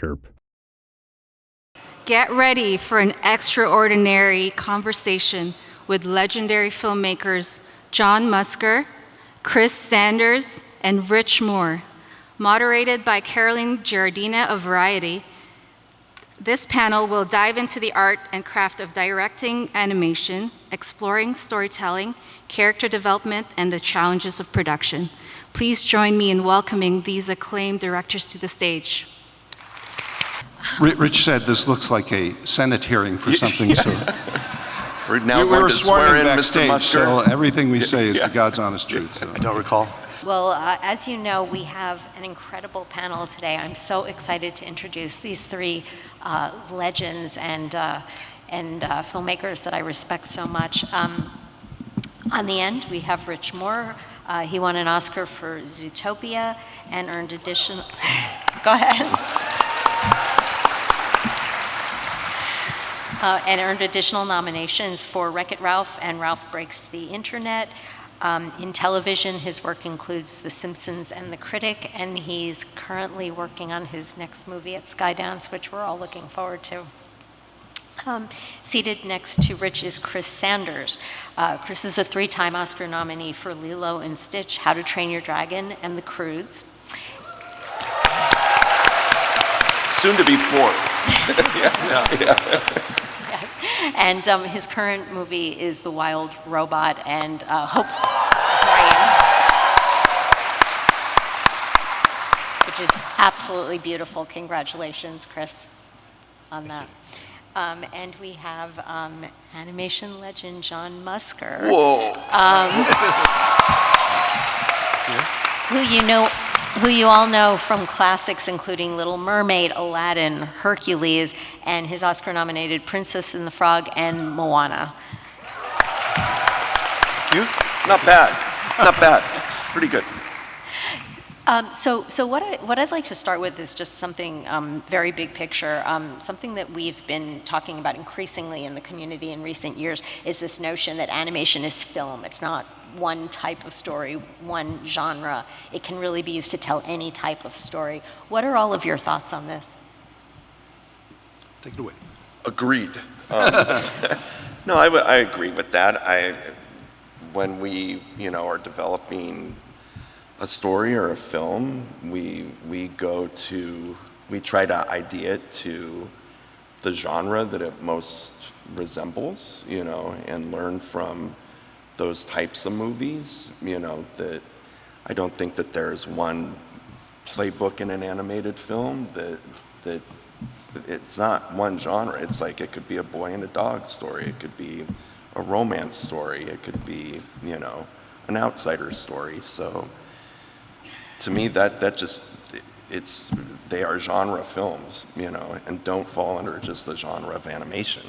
chirp. Get ready for an extraordinary conversation with legendary filmmakers John Musker, Chris Sanders, and Rich Moore. Moderated by Carolyn Giardina of Variety, this panel will dive into the art and craft of directing animation, exploring storytelling, character development, and the challenges of production. Please join me in welcoming these acclaimed directors to the stage. Rich said this looks like a Senate hearing for something, so... We're now going to swear in Mr. Musker. So everything we say is the God's honest truth. So. I don't recall. Well, as you know, we have an incredible panel today. I'm so excited to introduce these three legends and filmmakers that I respect so much. On the end, we have Rich Moore. He won an Oscar for Zootopia and earned additional... Go ahead. And earned additional nominations for Wreck-It Ralph and Ralph Breaks the Internet. In television, his work includes The Simpsons and The Critic, and he's currently working on his next movie at Skydance, which we're all looking forward to. Seated next to Rich is Chris Sanders. Chris is a three-time Oscar nominee for Lilo and Stitch, How to Train Your Dragon, and The Croods. Soon to be four. Yeah. Yes, and his current movie is The Wild Robot, and which is absolutely beautiful. Congratulations, Chris, on that. And we have animation legend John Musker. Whoa. Who you all know from classics including Little Mermaid, Aladdin, Hercules, and his Oscar-nominated Princess and the Frog and Moana. You? Not bad. Not bad. Pretty good. So what I'd like to start with is just something very big picture. Something that we've been talking about increasingly in the community in recent years is this notion that animation is film. It's not one type of story, one genre. It can really be used to tell any type of story. What are all of your thoughts on this? Take it away. Agreed. No, I agree with that. When we, are developing a story or a film, we try to idea it to the genre that it most resembles, and learn from those types of movies, that I don't think that there's one playbook in an animated film that it's not one genre. It's like it could be a boy and a dog story. It could be a romance story. It could be, an outsider story. So to me, that just, they are genre films, and don't fall under just the genre of animation.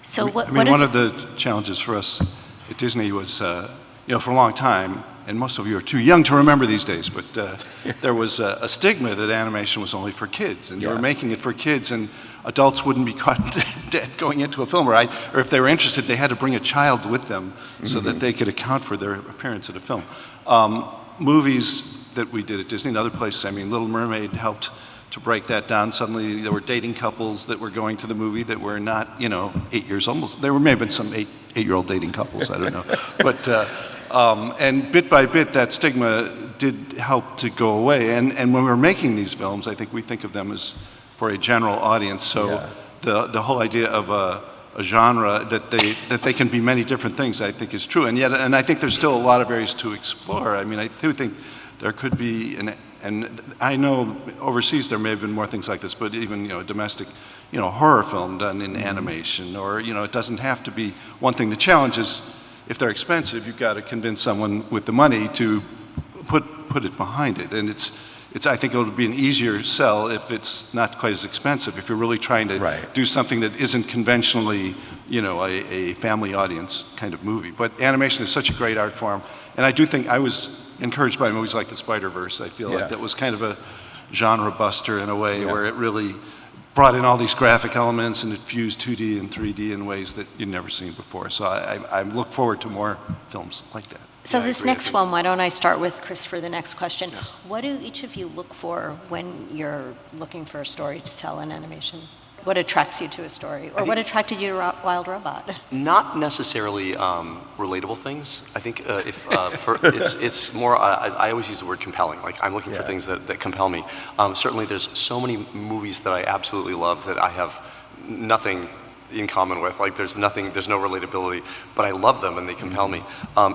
So one of the challenges for us at Disney was, for a long time, and most of you are too young to remember these days, but there was a stigma that animation was only for kids, and you were making it for kids, and adults wouldn't be caught dead going into a film, or if they were interested, they had to bring a child with them so that they could account for their appearance at a film. Movies that we did at Disney and other places, Little Mermaid helped to break that down. Suddenly there were dating couples that were going to the movie that were not, 8 years old. There may have been some eight-year-old dating couples, I don't know. But, and bit by bit, that stigma did help to go away. And when we're making these films, I think we think of them as for a general audience. So the whole idea of a genre that they can be many different things, I think is true. And I think there's still a lot of areas to explore. I do think there could be, and I know overseas there may have been more things like this, but even a domestic, horror film done in animation, or it doesn't have to be one thing. The challenge is, if they're expensive, you've got to convince someone with the money to put it behind it, and I think it would be an easier sell if it's not quite as expensive. If you're really trying to do something that isn't conventionally, a family audience kind of movie. But animation is such a great art form, and I do think I was encouraged by movies like The Spider-Verse. I feel like that was kind of a genre buster in a way, where it really brought in all these graphic elements and it fused 2D and 3D in ways that you'd never seen before. So I look forward to more films like that. So Yeah, I this agree. I next think- one, why don't I start with Chris for the next question? Yes. What do each of you look for when you're looking for a story to tell in animation? What attracts you to a story? Or what attracted you to Wild Robot? Not necessarily relatable things. I think it's more, I always use the word compelling. Like I'm looking for things that compel me. Certainly there's so many movies that I absolutely love that I have nothing in common with. Like there's no relatability, but I love them and they compel me.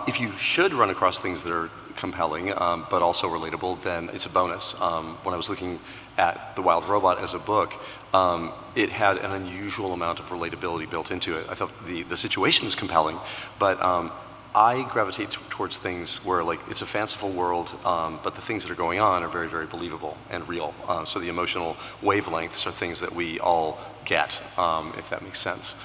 If you should run across things that are compelling, but also relatable, then it's a bonus. When I was looking at The Wild Robot as a book, it had an unusual amount of relatability built into it. I thought the situation was compelling, but I gravitate towards things where like it's a fanciful world, but the things that are going on are very, very believable and real. So the emotional wavelengths are things that we all get, if that makes sense.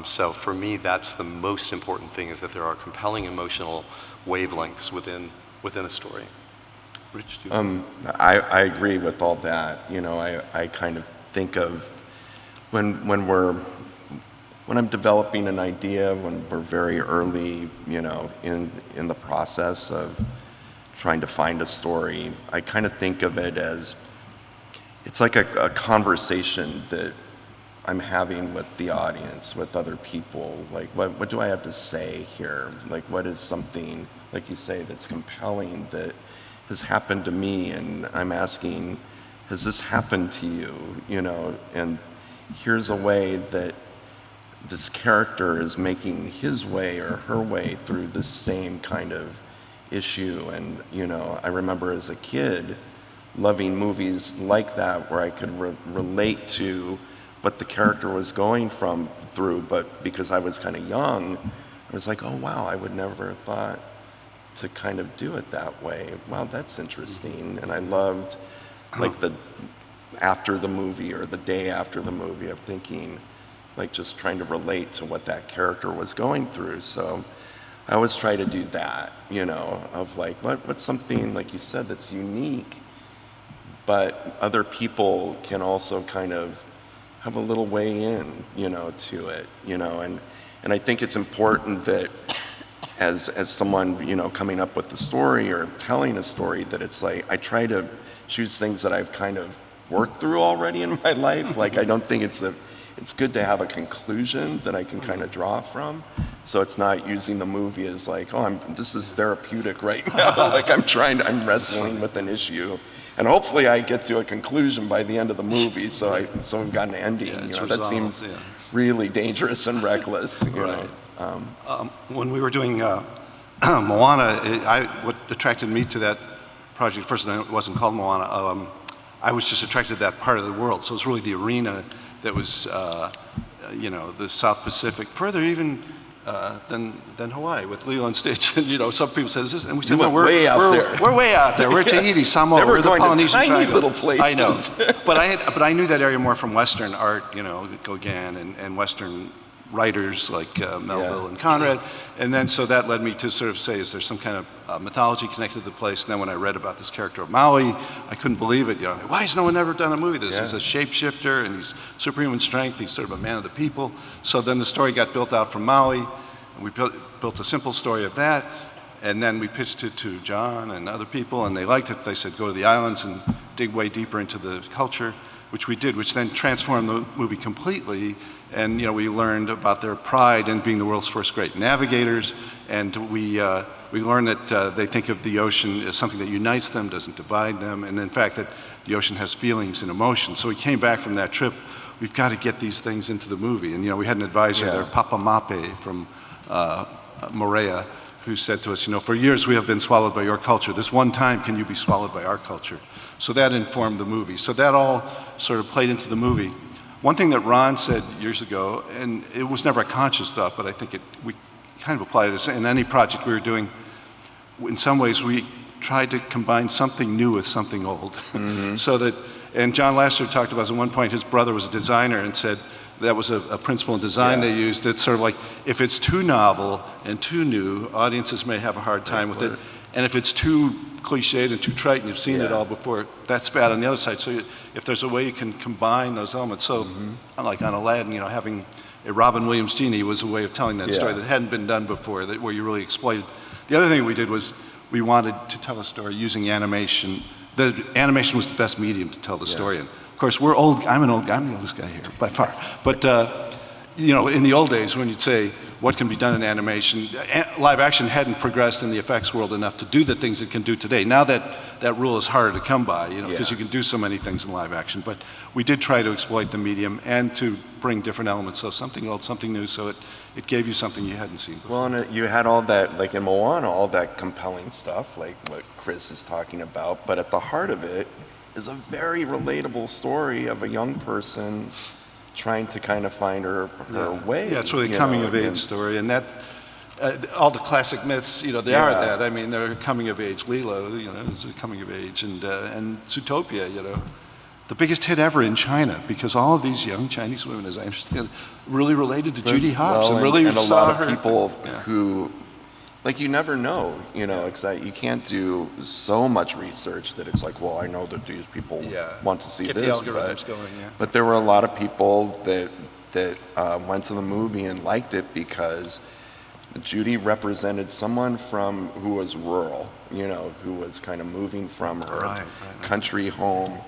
So for me, that's the most important thing, is that there are compelling emotional wavelengths within a story. Rich, do you I agree with all that. You know, I kind of think of when I'm developing an idea, when we're very early, you know, in the process of trying to find a story, I kind of think of it as it's like a conversation that I'm having with the audience, with other people. Like, what do I have to say here? Like, what is something, like you say, that's compelling that has happened to me? And I'm asking, has this happened to you? You know, and here's a way that this character is making his way or her way through the same kind of issue. And, you know, I remember as a kid loving movies like that where I could relate to what the character was going through, but because I was kind of young, I was like, oh wow, I would never have thought to kind of do it that way. Wow, that's interesting. And I loved like the after the movie or the day after the movie of thinking, like just trying to relate to what that character was going through. So I always try to do that, you know, of like, what's something, like you said, that's unique, but other people can also kind of have a little way in, you know, to it, you know, and I think it's important that as someone, you know, coming up with the story or telling a story, that it's like, I try to choose things that I've kind of worked through already in my life. Like, I don't think it's good to have a conclusion that I can kind of draw from. So it's not using the movie as like, oh, this is therapeutic right now. Like I'm wrestling with an issue. And hopefully I get to a conclusion by the end of the movie, so we've got an ending. Yeah, you it's know, that resolved, seems yeah. really dangerous and reckless. You Right. know. When we were doing Moana, what attracted me to that project, first it wasn't called Moana, I was just attracted to that part of the world. So it was really the arena that was, you know, the South Pacific, further even than Hawaii with Lilo and Stitch. And, you know, some people said, "Is this?" And we said, You "No, went way out there." We're way out there. We're Tahiti, Samoa, They were we're the going to Polynesian tiny Triangle." little places. I know, but I knew that area more from Western art, you know, Gauguin and Western writers like Melville and Conrad. And then so that led me to sort of say, is there some kind of mythology connected to the place? And then when I read about this character of Maui, I couldn't believe it. You know, why has no one ever done a movie? This is a shapeshifter and he's superhuman strength. He's sort of a man of the people. So then the story got built out from Maui. And we built a simple story of that. And then we pitched it to John and other people, and they liked it. They said, go to the islands and dig way deeper into the culture, which we did, which then transformed the movie completely. And, you know, we learned about their pride in being the world's first great navigators. And we learned that they think of the ocean as something that unites them, doesn't divide them. And in fact, that the ocean has feelings and emotions. So we came back from that trip. We've got to get these things into the movie. And, you know, we had an advisor there, Papa Mape from Morea, who said to us, you know, for years we have been swallowed by your culture. This one time, can you be swallowed by our culture? So that informed the movie. So that all sort of played into the movie. One thing that Ron said years ago, and it was never a conscious thought, but I think we kind of applied it in any project we were doing. In some ways, we tried to combine something new with something old. Mm-hmm. So that, and John Lasseter talked about, at one point, his brother was a designer and said, that was a principle in design they used. It's sort of like, if it's too novel and too new, audiences may have a hard time with it. And if it's too cliched and too trite and you've seen it all before, that's bad on the other side. So if there's a way you can combine those elements, so like on Aladdin, you know, having a Robin Williams genie was a way of telling that story that hadn't been done before, where you really exploited. The other thing we did was we wanted to tell a story using animation. The animation was the best medium to tell the story in. Of course, we're old. I'm the oldest guy here by far. But you know, in the old days, when you'd say what can be done in animation, live action hadn't progressed in the effects world enough to do the things it can do today. Now that rule is harder to come by, you know, because you can do so many things in live action. But we did try to exploit the medium and to bring different elements, so something old, something new, so it gave you something you hadn't seen before. Well, and you had all that, like in Moana, all that compelling stuff, like what Chris is talking about, but at the heart of it is a very relatable story of a young person trying to kind of find her way. Yeah, it's really a coming-of-age story, and that, all the classic myths, you know, they are that. I mean, they're coming-of-age. Lilo, you know, is a coming-of-age, and Zootopia, you know, the biggest hit ever in China, because all of these young Chinese women, as I understand, really related to Judy Hopps, and really and a saw lot her. of people who, like, you never know, you know, you can't do so much research that it's like, well, I know that these people want to see Get this, the algorithms going, but there were a lot of people that went to the movie and liked it because Judy represented someone who was rural, you know, who was kind of moving from her country home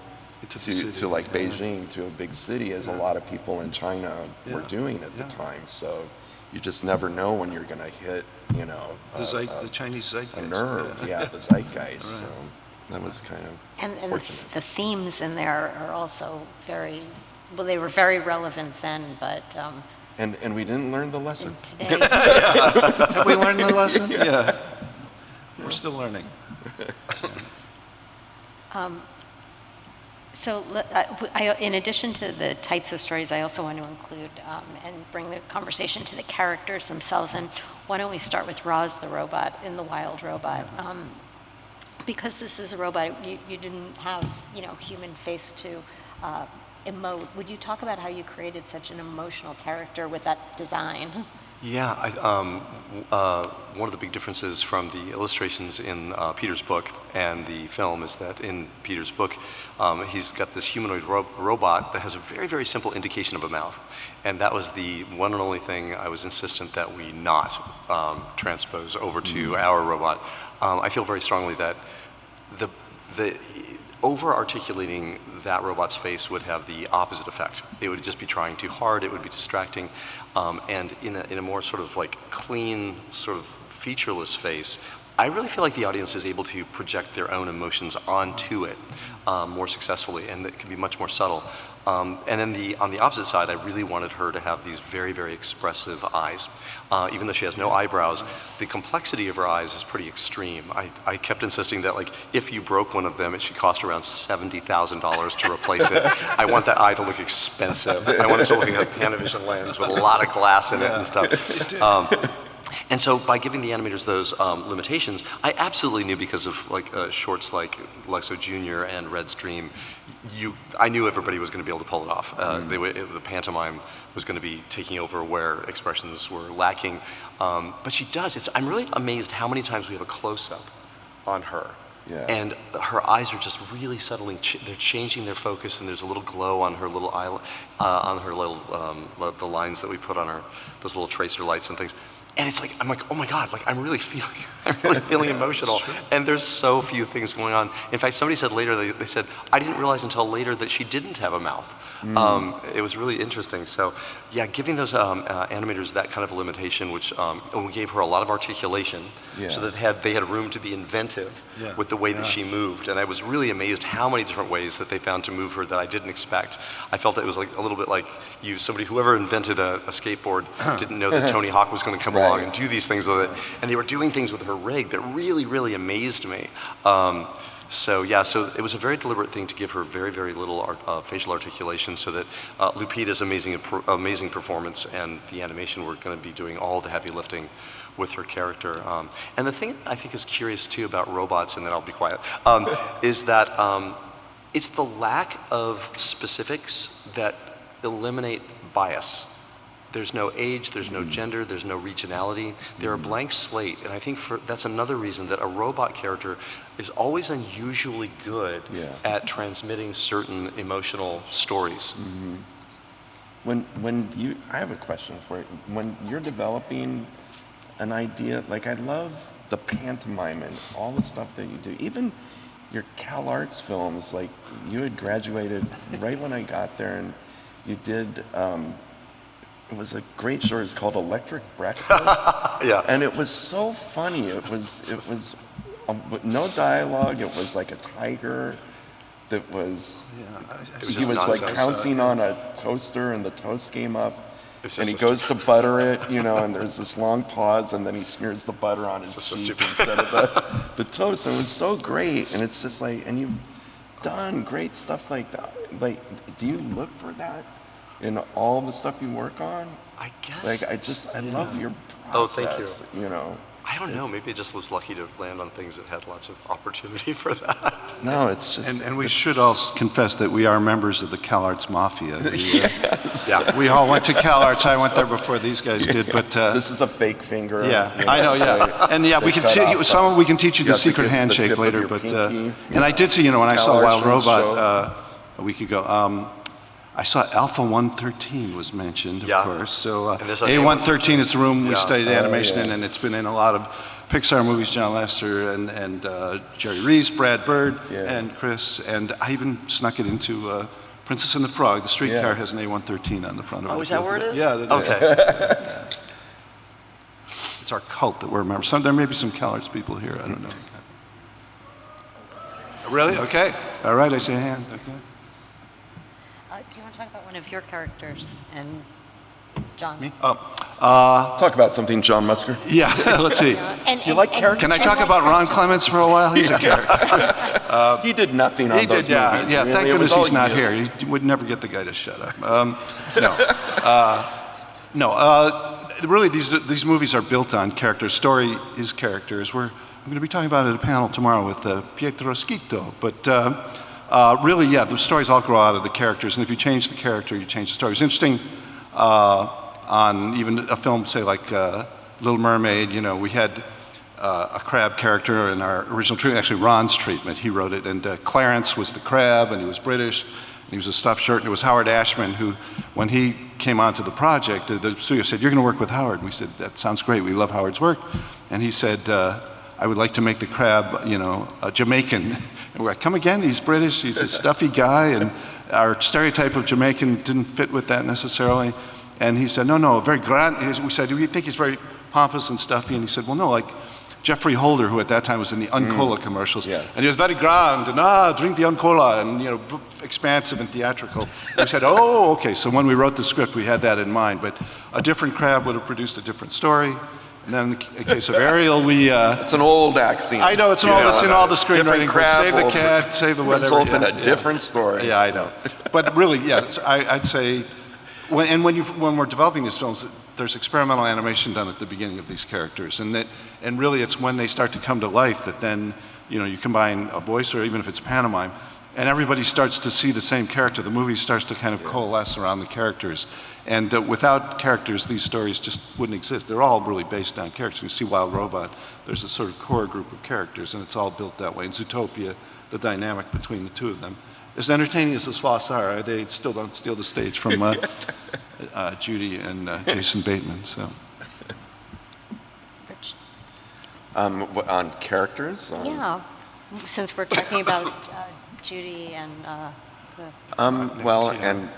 to like Beijing, to a big city, as a lot of people in China were doing at the time. So you just never know when you're going to hit, you know, the Chinese zeitgeist. A nerve, the zeitgeist. So that was kind of And fortunate. the themes in there are also very, well, they were very relevant then, but And we didn't learn the lesson. today, We learned the lesson? Yeah. We're still learning. so in addition to the types of stories, I also want to include and bring the conversation to the characters themselves. And why don't we start with Roz the robot in The Wild Robot? Because this is a robot, you didn't have, you know, human face to emote. Would you talk about how you created such an emotional character with that design? Yeah, one of the big differences from the illustrations in Peter's book and the film is that in Peter's book, he's got this humanoid robot that has a very, very simple indication of a mouth. And that was the one and only thing I was insistent that we not transpose over to our robot. I feel very strongly that the over-articulating that robot's face would have the opposite effect. It would just be trying too hard, it would be distracting, and in a more sort of like clean, sort of featureless face, I really feel like the audience is able to project their own emotions onto it more successfully, and it can be much more subtle. And then on the opposite side, I really wanted her to have these very, very expressive eyes. Even though she has no eyebrows, the complexity of her eyes is pretty extreme. I kept insisting that, like, if you broke one of them, it should cost around $70,000 to replace it. I want that eye to look expensive. I want it to look like a Panavision lens with a lot of glass in it and stuff. And so by giving the animators those limitations, I absolutely knew, because of like shorts like Lexo Jr. and Red's Dream, I knew everybody was going to be able to pull it off. The pantomime was going to be taking over where expressions were lacking. But she does. I'm really amazed how many times we have a close-up on her. Yeah. And her eyes are just really subtly, they're changing their focus, and there's a little glow on her little eye, on her little, the lines that we put on her, those little tracer lights and things. And it's like, I'm like, oh my God, like I'm really feeling emotional. And there's so few things going on. In fact, somebody said later, they said, I didn't realize until later that she didn't have a mouth. It was really interesting. So yeah, giving those animators that kind of a limitation, which, and we gave her a lot of articulation, so that they had room to be inventive with the way that she moved. And I was really amazed how many different ways that they found to move her that I didn't expect. I felt it was like a little bit like whoever invented a skateboard didn't know that Tony Hawk was going to come along and do these things with it. And they were doing things with her rig that really, really amazed me. So it was a very deliberate thing to give her very, very little facial articulation, so that Lupita's amazing performance and the animation were going to be doing all the heavy lifting with her character. And the thing I think is curious too about robots, and then I'll be quiet, is that it's the lack of specifics that eliminate bias. There's no age, there's no gender, there's no regionality. They're a blank slate, and I think that's another reason that a robot character is always unusually good at transmitting certain emotional stories. I have a question for you. When you're developing an idea, like I love the pantomime and all the stuff that you do. Even your Cal Arts films, like you had graduated right when I got there, and you did. It was a great short. It's called Electric Breakfast. Yeah. And it was so funny. It was with no dialogue. It was like a tiger that was. He was like pouncing on a toaster, and the toast came up. And he goes to butter it, and there's this long pause, and then he smears the butter on his cheek instead of the toast. And it was so great, and it's just like, and you've done great stuff like that. Like, do you look for that in all the stuff you work on? I guess. Like, I love your process. Oh, thank you. I don't know. Maybe I just was lucky to land on things that had lots of opportunity for that. No, it's just. And we should all confess that we are members of the Cal Arts Mafia. Yeah. We all went to Cal Arts. I went there before these guys did, but. This is a fake finger. Yeah, I know, yeah. And yeah, we can teach you the secret handshake later, but. And I did see, when I saw Wild Robot a week ago, I saw Alpha 113 was mentioned, of course. So A113 is the room we studied animation in, and it's been in a lot of Pixar movies, John Lasseter and Jerry Reese, Brad Bird, and Chris. And I even snuck it into Princess and the Frog. The streetcar has an A113 on the front of it. Oh, is that where it is? Yeah, it is. Okay. It's our cult that we're members. There may be some Cal Arts people here, I don't know. Really? Okay. All right, I see a hand. Okay. Do you want to talk about one of your characters and John? Me? Talk about something, John Musker. Yeah, let's see. Do you like characters? Can I talk about Ron Clements for a while? He's a character. He did nothing on those movies. Yeah. Really. Thank It goodness was all he's not you. here. You would never get the guy to shut up. Really, these movies are built on characters. Story is characters. I'm going to be talking about it at a panel tomorrow with Pietro Schito. But really, the stories all grow out of the characters. And if you change the character, you change the story. It's interesting on even a film, say like Little Mermaid. We had a crab character in our original treatment. Actually, Ron's treatment. He wrote it, and Clarence was the crab, and he was British. And he was a stuffed shirt, and it was Howard Ashman who, when he came onto the project, the studio said, "You're going to work with Howard." And we said, "That sounds great. We love Howard's work." And he said, "I would like to make the crab, a Jamaican." And we're like, "Come again? He's British. He's a stuffy guy." And our stereotype of Jamaican didn't fit with that necessarily. And he said, "No, very grand." We said, "Do you think he's very pompous and stuffy?" And he said, "Well, no, like Jeffrey Holder, who at that time was in the Uncola commercials. Yeah. And he was very grand, and drink the Uncola, and expansive and theatrical." And we said, "Oh, okay." So when we wrote the script, we had that in mind. But a different crab would have produced a different story. And then in the case of Ariel, we... It's an old act scene. I know, it's in all the screenwriting. Save the cat, save the whatever. Result in a different story. Yeah, I know. But really, I'd say, when we're developing these films, there's experimental animation done at the beginning of these characters. And really, it's when they start to come to life that then, you combine a voice, or even if it's pantomime, and everybody starts to see the same character. The movie starts to kind of coalesce around the characters. And without characters, these stories just wouldn't exist. They're all really based on characters. You see Wild Robot, there's a sort of core group of characters, and it's all built that way. In Zootopia, the dynamic between the two of them. As entertaining as the sloths are, they still don't steal the stage from Judy and Jason Bateman. So. On characters? Yeah, since we're talking about Judy and and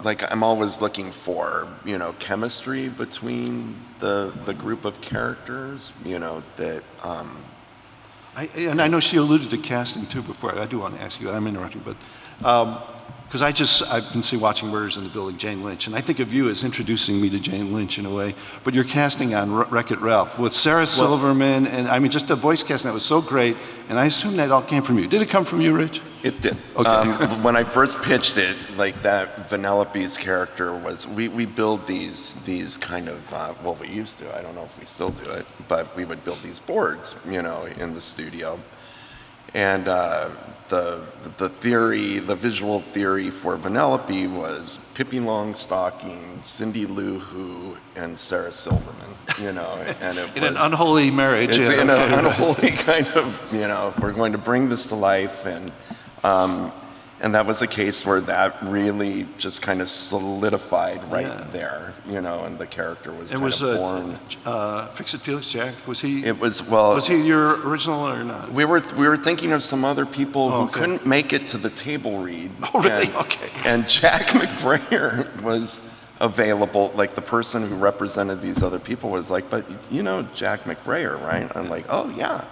like I'm always looking for, chemistry between the group of characters, that. And I know she alluded to casting too before. I do want to ask you, I'm interrupting, but because I've been watching Murders in the Building, Jane Lynch, and I think of you as introducing me to Jane Lynch in a way. But your casting on Wreck-It Ralph with Sarah Silverman, and I mean just the voice casting that was so great. And I assume that all came from you. Did it come from you, Rich? It did. Okay. When I first pitched it, like that Vanellope's character was, we build these kind of, we used to, I don't know if we still do it, but we would build these boards, in the studio. And the theory, the visual theory for Vanellope was Pippi Longstocking, Cindy Lou Who, and Sarah Silverman, you know, and it In was an unholy marriage. it's yeah, in okay. an unholy kind of, you know, we're going to bring this to life, and that was a case where that really just kind of solidified right there, you know, and the character was And kind was of born. Fix-It Felix Jack, was he? It was, well, Was he your original or not? we were thinking of some other people who okay. couldn't make it to the table read. Oh, really? And, Okay. And Jack McBrayer was available, like the person who represented these other people was like, but you know Jack McBrayer, right? I'm like, oh yeah.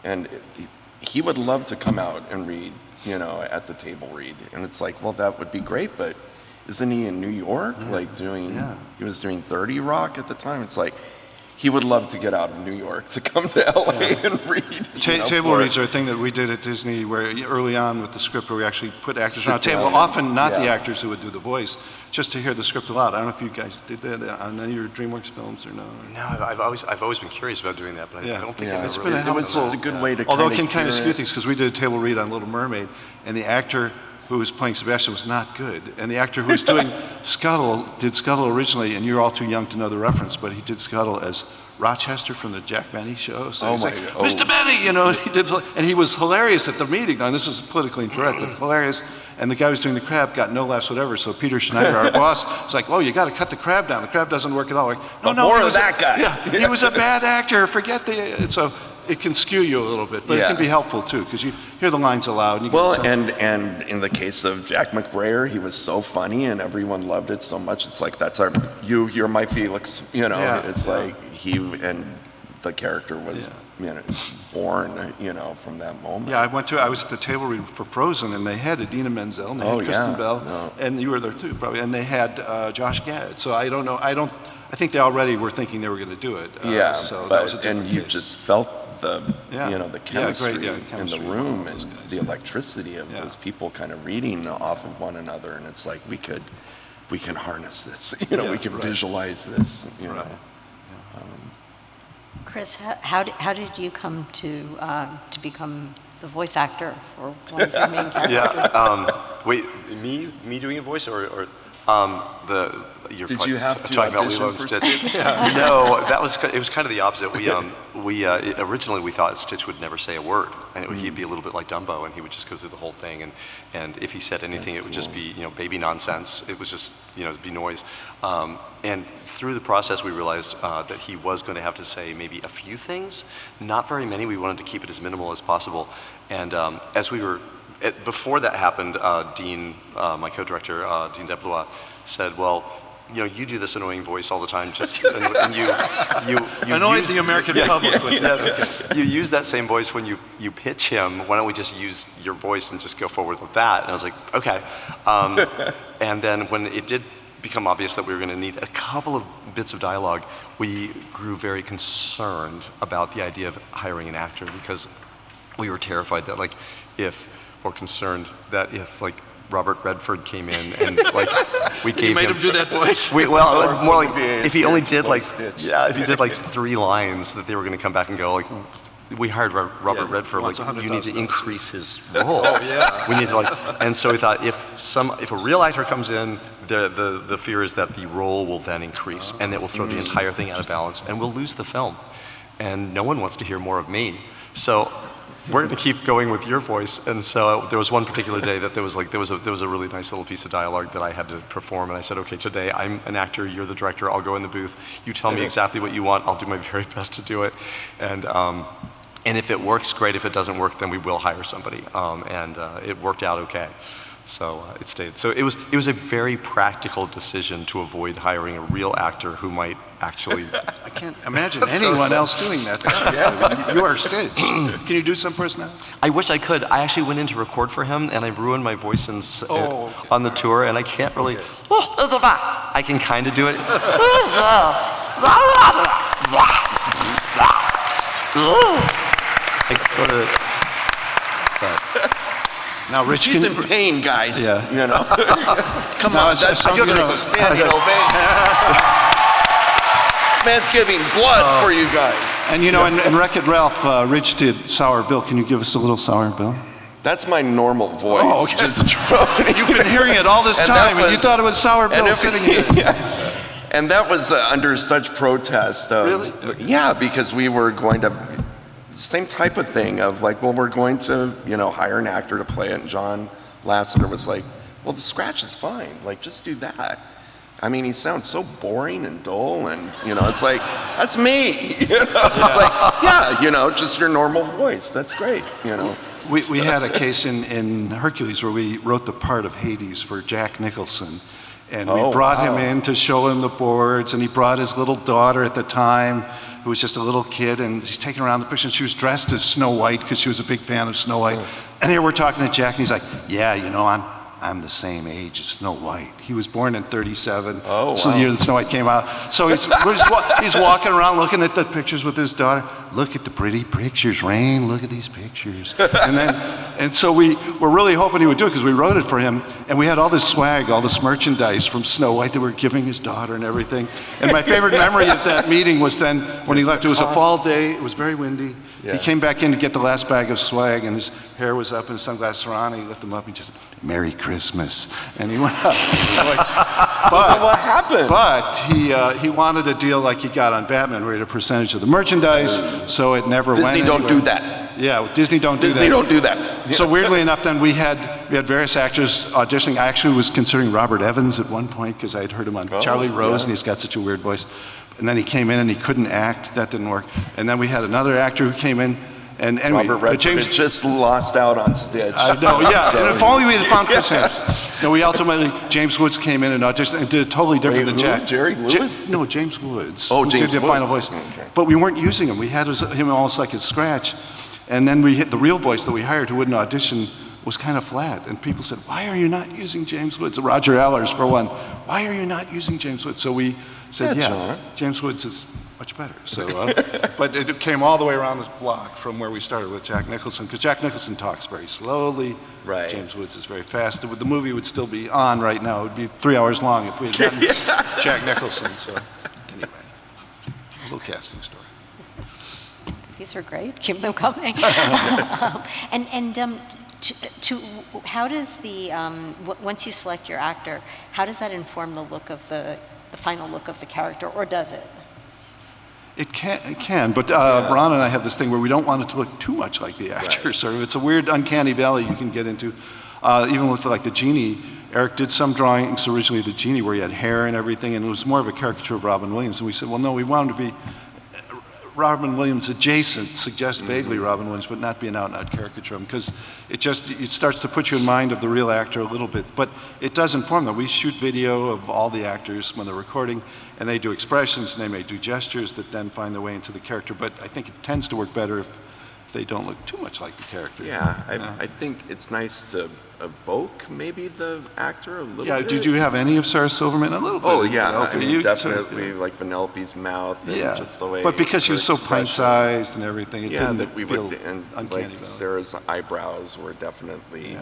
And he would love to come out and read, you know, at the table read. And it's like, well, that would be great, but isn't he in New York? Like doing, he was doing 30 Rock at the time. It's like, he would love to get out of New York to come to LA and read. Table reads are a thing that we did at Disney where early on with the script where we actually put actors Sit on a table, down. often not the Yeah. actors who would do the voice, just to hear the script aloud. I don't know if you guys did that on any of your DreamWorks films or no. No, I've always been curious about doing that, but I don't think Yeah, I've it's ever been really a It was just a good way to Although kind it can kind of hear skew it. things, because we did a table read on Little Mermaid, and the actor who was playing Sebastian was not good. And the actor who was doing Scuttle did Scuttle originally, and you're all too young to know the reference, but he did Scuttle as Rochester from the Jack Benny show. So Oh he's my like, God. Mr. Benny, you know, and he was hilarious at the meeting. Now, this is politically incorrect, but hilarious. And the guy who was doing the crab got no laughs, whatever. So Peter Schneider, our boss, was like, oh, you got to cut the crab down. The crab doesn't work at all. Like, But more he of was that guy. Yeah, he was a bad actor. Forget the. So it can skew you a little bit, but it can Yeah. be helpful too, because you hear the lines aloud. And you get Well, a sense. and in the case of Jack McBrayer, he was so funny and everyone loved it so much. It's like, you're my Felix, you know. Yeah, It's yeah. like and the character was, you know, born, you know, from that moment. Yeah, I was at the table read for Frozen, and they had Idina Menzel, and they had Oh, Kristen yeah, Bell, no. and you were there too, probably, and they had Josh Gad. So I don't know, I think they already were thinking they were going to do it. Yeah, so that was a but, different and you case. just felt the, Yeah. you know, the Yeah, great, chemistry, yeah, in chemistry the with room all those and guys, the yeah. electricity of Yeah. those people kind of reading off of one another. And it's like, we can harness this, you know, Yeah, we can right. visualize this, you know. Chris, how did you come to become the voice actor for one of your main characters? Yeah. Wait, me doing a voice or you're Did probably you have to talking about audition Lilo and for Stitch? No, it was kind of the opposite. We originally we thought Stitch would never say a word, and he'd be a little bit like Dumbo, and he would just go through the whole thing, and if he said anything, it would just be baby nonsense. It was just it'd be noise. And through the process, we realized that he was going to have to say maybe a few things, not very many. We wanted to keep it as minimal as possible, and as we were. Before that happened, Dean, my co-director, Dean Deplois, said, well, you do this annoying voice all the time, just and you Annoyed use the American public with yes, this. you use that same voice when you pitch him. Why don't we just use your voice and just go forward with that? And I was like, okay. And then when it did become obvious that we were going to need a couple of bits of dialogue, we grew very concerned about the idea of hiring an actor, because we were terrified that if Robert Redford came in and we gave You made him do that voice? more like if he only did Stitch. if he did 3 lines, that they were going to come back and go we hired Robert Redford, wants you need to $100,000. increase his role. We need to and so we thought if a real actor comes in, the fear is that the role will then increase and it will throw the entire thing out of balance and we'll lose the film. And no one wants to hear more of me. So we're going to keep going with your voice. And so there was one particular day that there was a really nice little piece of dialogue that I had to perform. And I said, okay, today I'm an actor, you're the director, I'll go in the booth. You tell me exactly what you want, I'll do my very best to do it. And if it works, great. If it doesn't work, then we will hire somebody. And it worked out okay. So it stayed. So it was a very practical decision to avoid hiring a real actor who might actually. I can't imagine anyone else doing that. You are Stitch. Can you do some for us now? I wish I could. I actually went in to record for him, and I ruined my voice on the tour, and I can't really. I can kind of do it. I sort of. Now, Rich, She's in pain, guys. Yeah. You know. Come No, on, it's- that's it's- a standing ovation. This man's giving blood for you guys. And you know, in Wreck-It Ralph, Rich did Sour Bill. Can you give us a little Sour Bill? That's my normal voice. Oh, okay. Just droning. You've been hearing it all this time, and you thought it was Sour Bill sitting here. Yeah. And that was under such protest. Really? Yeah, because we were going to, same type of thing of like, well, we're going to, you know, hire an actor to play it. And John Lasseter was like, well, the scratch is fine. Like, just do that. I mean, he sounds so boring and dull, and, you know, it's like, that's me. You know? It's like, yeah, you know, just your normal voice. That's great, you know. We had a case in Hercules where we wrote the part of Hades for Jack Nicholson. And we brought him in to show him the boards, and he brought his little daughter at the time, who was just a little kid, and he's taking around the picture, and she was dressed as Snow White because she was a big fan of Snow White. And here we're talking to Jack, and he's like, yeah, you know, I'm the same age as Snow White. He was born in 37, so the year that Snow White came out. So he's walking around looking at the pictures with his daughter. Look at the pretty pictures, Rain, look at these pictures. And so we were really hoping he would do it because we wrote it for him, and we had all this swag, all this merchandise from Snow White that we were giving his daughter and everything. And my favorite memory of that meeting was then when he left. It was a fall day, it was very windy. Yeah. He came back in to get the last bag of swag, and his hair was up and his sunglasses were on, and he lifted them up and just, Merry Christmas. And he went up. But what happened? But he wanted a deal like he got on Batman, where he had a percentage of the merchandise, so it never went Disney don't do that. Yeah, Disney don't do that. Disney don't do that. So weirdly enough, then we had various actors auditioning. I actually was considering Robert Evans at one point because I had heard him on Charlie Rose, and he's got such a weird voice. And then he came in and he couldn't act. That didn't work. And then we had another actor who came in. And anyway, Robert Redford had just lost out on Stich. I know, yeah. So, and if only we had found Chris Hemsworth. No, we ultimately, James Woods came in and auditioned and did it totally different than Jack. Jerry Lewis? No, James Woods. Oh, James did the final voice. Okay. But we weren't using him. We had him almost like his scratch. And then we hit the real voice that we hired who wouldn't audition was kind of flat. And people said, why are you not using James Woods? Roger Allers, for one. Why are you not using James Woods? So we said, yeah, James Woods is much better. So, but it came all the way around this block from where we started with Jack Nicholson, because Jack Nicholson talks very slowly. Right. James Woods is very fast. The movie would still be on right now. It would be 3 hours long if we had gotten Jack Nicholson. So, anyway, a little casting story. These are great. Keep them coming. How does once you select your actor, how does that inform the look of the final look of the character, or does it? It can, but Ron and I have this thing where we don't want it to look too much like the actor. Right. Sort of, it's a weird, uncanny valley you can get into. Even with like the genie, Eric did some drawings originally of the genie where he had hair and everything, and it was more of a caricature of Robin Williams. And we said, well, no, we want him to be Robin Williams adjacent, suggest vaguely Robin Williams, but not be an out-and-out caricature of him, because it starts to put you in mind of the real actor a little bit. But it does inform them. We shoot video of all the actors when they're recording, and they do expressions, and they may do gestures that then find their way into the character. But I think it tends to work better if they don't look too much like the character. Yeah, I think it's nice to evoke maybe the actor a little bit. Yeah, did you have any of Sarah Silverman? A little bit. Oh, yeah, Okay, I mean, definitely like Vanellope's mouth and just the way. But because she was so pint-sized and everything, it didn't feel and uncanny. Like Sarah's eyebrows were definitely,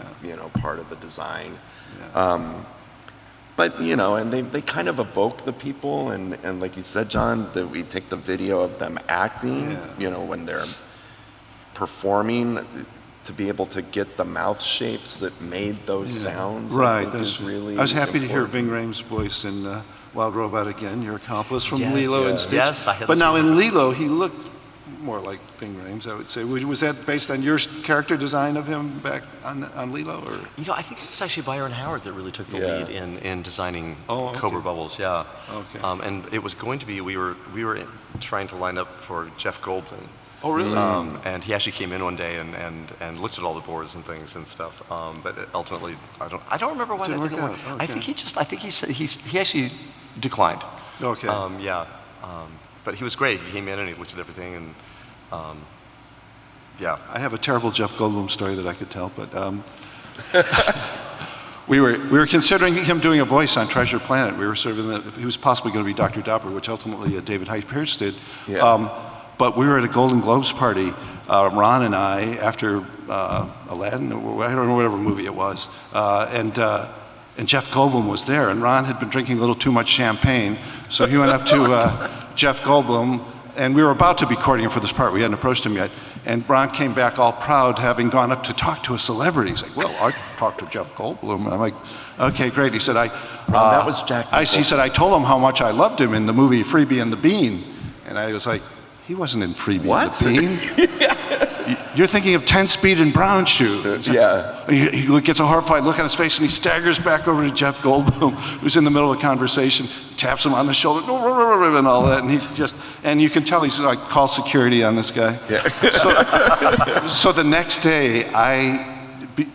part of the design. Yeah. But, and they kind of evoke the people, and like you said, John, that we take the video of them acting, when they're performing, to be able to get the mouth shapes that made those sounds. Right. Really I was happy to hear important. Ving Rhames' voice in Wild Robot again, your accomplice from Yes. Lilo and Stitch. Yes, I had But the now same in Lilo, he looked more like Ving Rhames, I would say. Was that based on your character design of him back on Lilo? Or? I think it was actually Byron Howard that really took the lead in designing Cobra Bubbles. Yeah. Okay. And it was going to be we were trying to line up for Jeff Goldblum. Oh, really? And he actually came in one day and looked at all the boards and things and stuff. But ultimately, I don't remember why that didn't work. Okay. I think he actually declined. Okay. But he was great. He came in and he looked at everything and I have a terrible Jeff Goldblum story that I could tell, but we were considering him doing a voice on Treasure Planet. We were sort of he was possibly going to be Dr. Dopper, which ultimately David Hyde Pierce did. Yeah. But we were at a Golden Globes party, Ron and I, after Aladdin, or I don't know, whatever movie it was, and Jeff Goldblum was there, and Ron had been drinking a little too much champagne, so he went up to Jeff Goldblum, and we were about to be courting him for this part. We hadn't approached him yet. And Ron came back all proud, having gone up to talk to a celebrity. He's like, well, I talked to Jeff Goldblum. And I'm like, okay, great. He said, that was Jack he said, I told him how much I loved him in the movie Freebie and the Bean. And I was like, he wasn't in Freebie and the Bean. You're thinking of 10-Speed and Brown Shoe. Yeah. He gets a horrified look on his face, and he staggers back over to Jeff Goldblum, who's in the middle of the conversation, taps him on the shoulder, and all that, and he's just, and you can tell he's like, call security on this guy. Yeah. So the next day,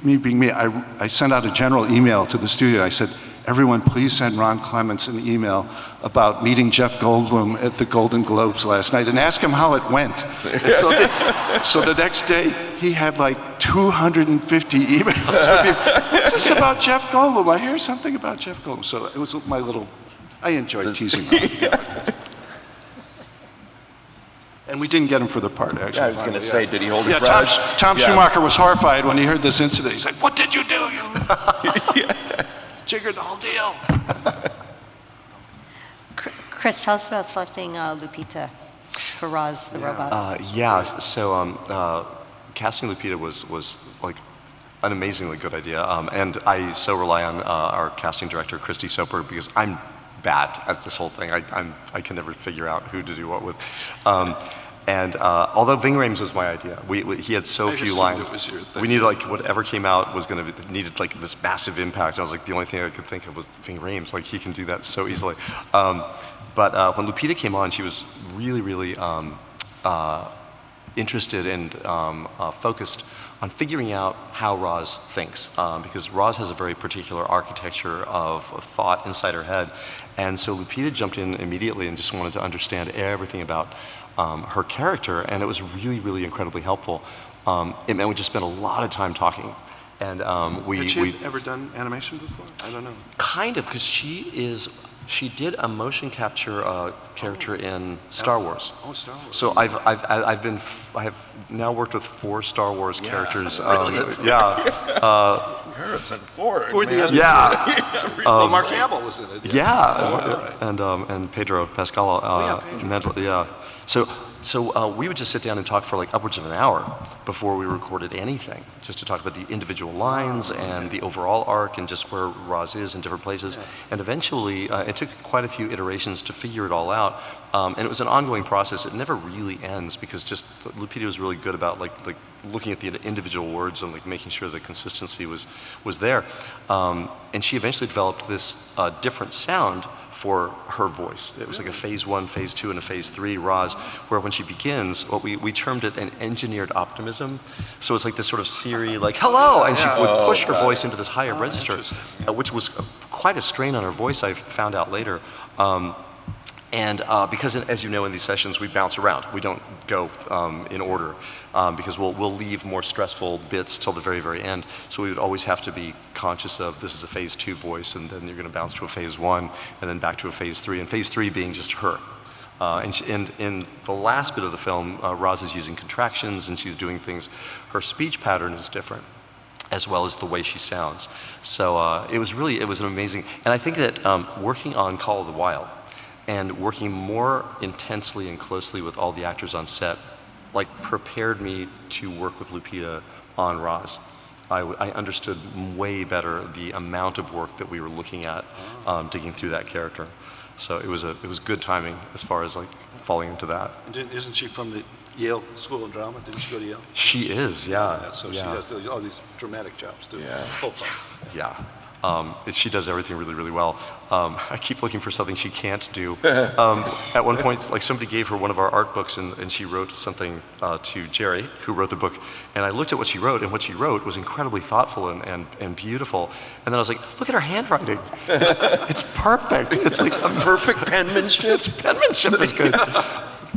me being me, I sent out a general email to the studio. I said, everyone, please send Ron Clements an email about meeting Jeff Goldblum at the Golden Globes last night and ask him how it went. So the next day, he had like 250 emails. What's this about Jeff Goldblum? I hear something about Jeff Goldblum. So it was my little, I enjoyed teasing him. Yeah. And we didn't get him for the part, actually. Yeah, I was going to say, did he hold his breath? Tom Schumacher was horrified when he heard this incident. He's like, what did you do? You jiggered the whole deal. Chris, tell us about selecting Lupita for Roz the robot. Casting Lupita was like an amazingly good idea, and I so rely on our casting director, Christy Soper, because I'm bad at this whole thing. I can never figure out who to do what with. Although Ving Rhames was my idea, he had so few lines. We needed like whatever came out was needed like this massive impact. I was like, the only thing I could think of was Ving Rhames. Like he can do that so easily. But when Lupita came on, she was really, really interested and focused on figuring out how Roz thinks, because Roz has a very particular architecture of thought inside her head. And so Lupita jumped in immediately and just wanted to understand everything about her character, and it was really, really incredibly helpful. It meant we just spent a lot of time talking. And Had she ever done animation before? I don't know. Kind of, because she did a motion capture character in Star Wars. Oh, Star Wars. So I have now worked with 4 Star Wars characters. Harrison Ford. Yeah. Well, Mark Hamill was in it. Yeah. And Pedro Pascal. Pedro. So we would just sit down and talk for like upwards of an hour before we recorded anything, just to talk about the individual lines and the overall arc and just where Roz is in different places. And eventually, it took quite a few iterations to figure it all out. And it was an ongoing process. It never really ends because just Lupita was really good about like looking at the individual words and like making sure the consistency was there. And she eventually developed this different sound for her voice. It was like a phase 1, phase 2, and a phase 3 Roz, where when she begins, what we termed it an engineered optimism. So it's like this sort of Siri, like, hello, and she would push her voice into this higher register, which was quite a strain on her voice, I found out later. Because, as you know, in these sessions, we bounce around. We don't go in order because we'll leave more stressful bits till the very, very end. So we would always have to be conscious of this is a phase 2 voice, and then you're going to bounce to a phase 1, and then back to a phase 3, and phase 3 being just her. And in the last bit of the film, Roz is using contractions, and she's doing things. Her speech pattern is different, as well as the way she sounds. So it was an amazing, and I think that working on Call of the Wild, and working more intensely and closely with all the actors on set, like prepared me to work with Lupita on Roz. I understood way better the amount of work that we were looking at digging through that character. So it was good timing as far as like falling into that. And isn't she from the Yale School of Drama? Didn't she go to Yale? She is, yeah. So she does all these dramatic jobs too. Yeah. She does everything really, really well. I keep looking for something she can't do. At one point, like somebody gave her one of our art books, and she wrote something to Jerry, who wrote the book. And I looked at what she wrote, and what she wrote was incredibly thoughtful and beautiful. And then I was like, look at her handwriting. It's perfect. It's like a Perfect penmanship. It's penmanship is good.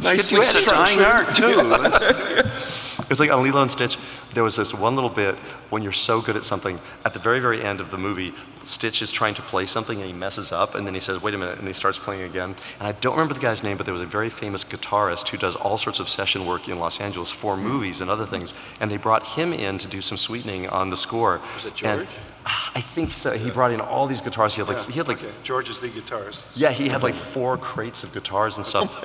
Nicely Drawing art too. It was like on Lilo and Stitch, there was this one little bit when you're so good at something, at the very, very end of the movie, Stitch is trying to play something and he messes up, and then he says, wait a minute, and he starts playing again. And I don't remember the guy's name, but there was a very famous guitarist who does all sorts of session work in Los Angeles for movies and other things, and they brought him in to do some sweetening on the score. Was it George? And I think so. He brought in all these guitars. He had like George is the guitarist. yeah, he had like 4 crates of guitars and stuff.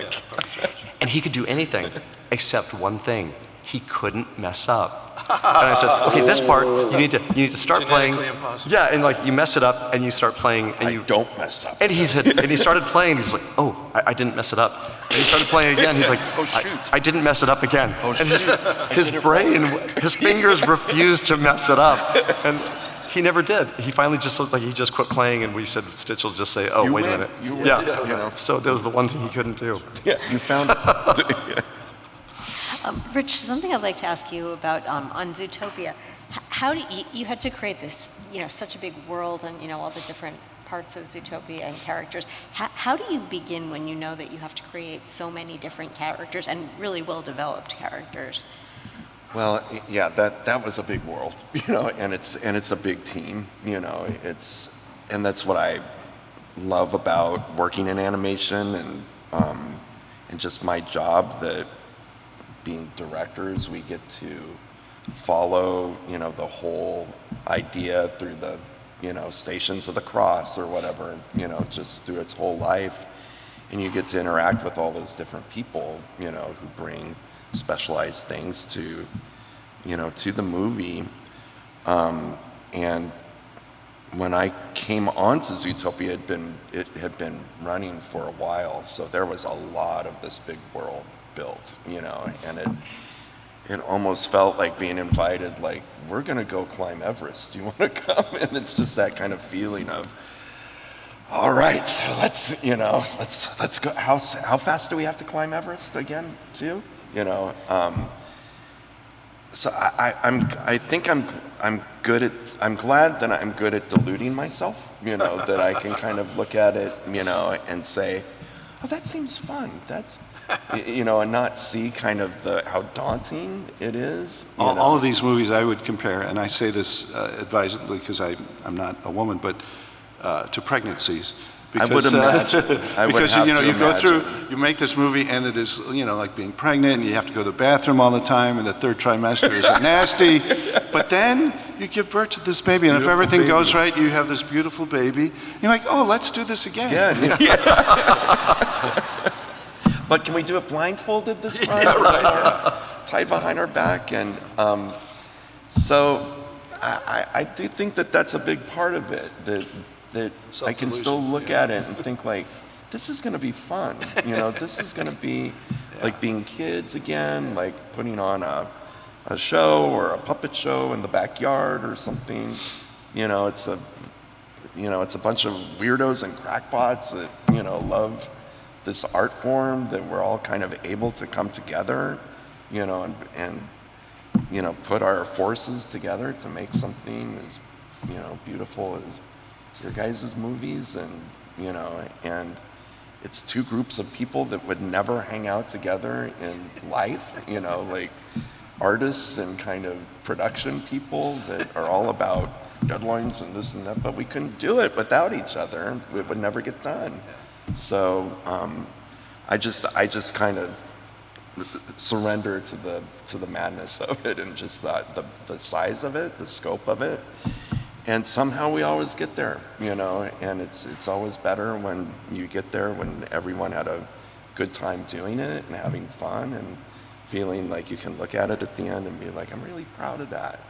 And he could do anything except one thing. He couldn't mess up. And I said, okay, this part, you need to start playing. Genetically impossible. Yeah, and like you mess it up and you start playing and I you don't mess up. and he started playing, he's like, oh, I didn't mess it up. And he started playing again, he's like, Oh, shoot. I didn't mess it up again. Oh, and shoot. his brain, his fingers refused to mess it up. And he never did. He finally just looked like he just quit playing, and we said Stitch will just say, oh, You wait a win. minute. You win. Yeah, You know. so that was the one thing he couldn't do. Yeah, you found it. Rich, something I'd like to ask you about on Zootopia. How do you had to create this, such a big world and, all the different parts of Zootopia and characters. How do you begin when you know that you have to create so many different characters and really well-developed characters? Well, yeah, that was a big world, and it's a big team, and that's what I love about working in animation and just my job, that being directors, we get to follow, the whole idea through the, Stations of the Cross or whatever, just through its whole life. And you get to interact with all those different people, who bring specialized things to, to the movie. And when I came onto Zootopia, it had been running for a while, so there was a lot of this big world built, and it almost felt like being invited, like, we're gonna go climb Everest, do you wanna come? And it's just that kind of feeling of, all right, let's go. How fast do we have to climb Everest again, too? So I think I'm good at. I'm glad that I'm good at deluding myself. That I can kind of look at it, and say, oh, that seems fun. That's, and not see kind of how daunting it is. All of these movies I would compare, and I say this advisedly because I'm not a woman, but to pregnancies. Because, I would imagine. Because you go through, you make this movie, and it is like being pregnant, and you have to go to the bathroom all the time, and the third trimester is nasty. But then you give birth to this baby, and if everything goes right, you have this beautiful baby. You're like, oh, let's do this again. Yeah. But can we do it blindfolded this time? Yeah, tied behind our back, and so I do think that that's a big part of it. That I can still look at it and think, like, this is going to be fun. This is going to be like being kids again, like putting on a show or a puppet show in the backyard or something. It's a bunch of weirdos and crackpots that love this art form, that we're all kind of able to come together, and put our forces together to make something as beautiful as your guys' movies, and and it's two groups of people that would never hang out together in life, like artists and kind of production people that are all about deadlines and this and that, but we couldn't do it without each other. It would never get done. So I just kind of surrender to the madness of it, and just the size of it, the scope of it. And somehow we always get there, and it's always better when you get there, when everyone had a good time doing it and having fun and feeling like you can look at it at the end and be like, I'm really proud of that,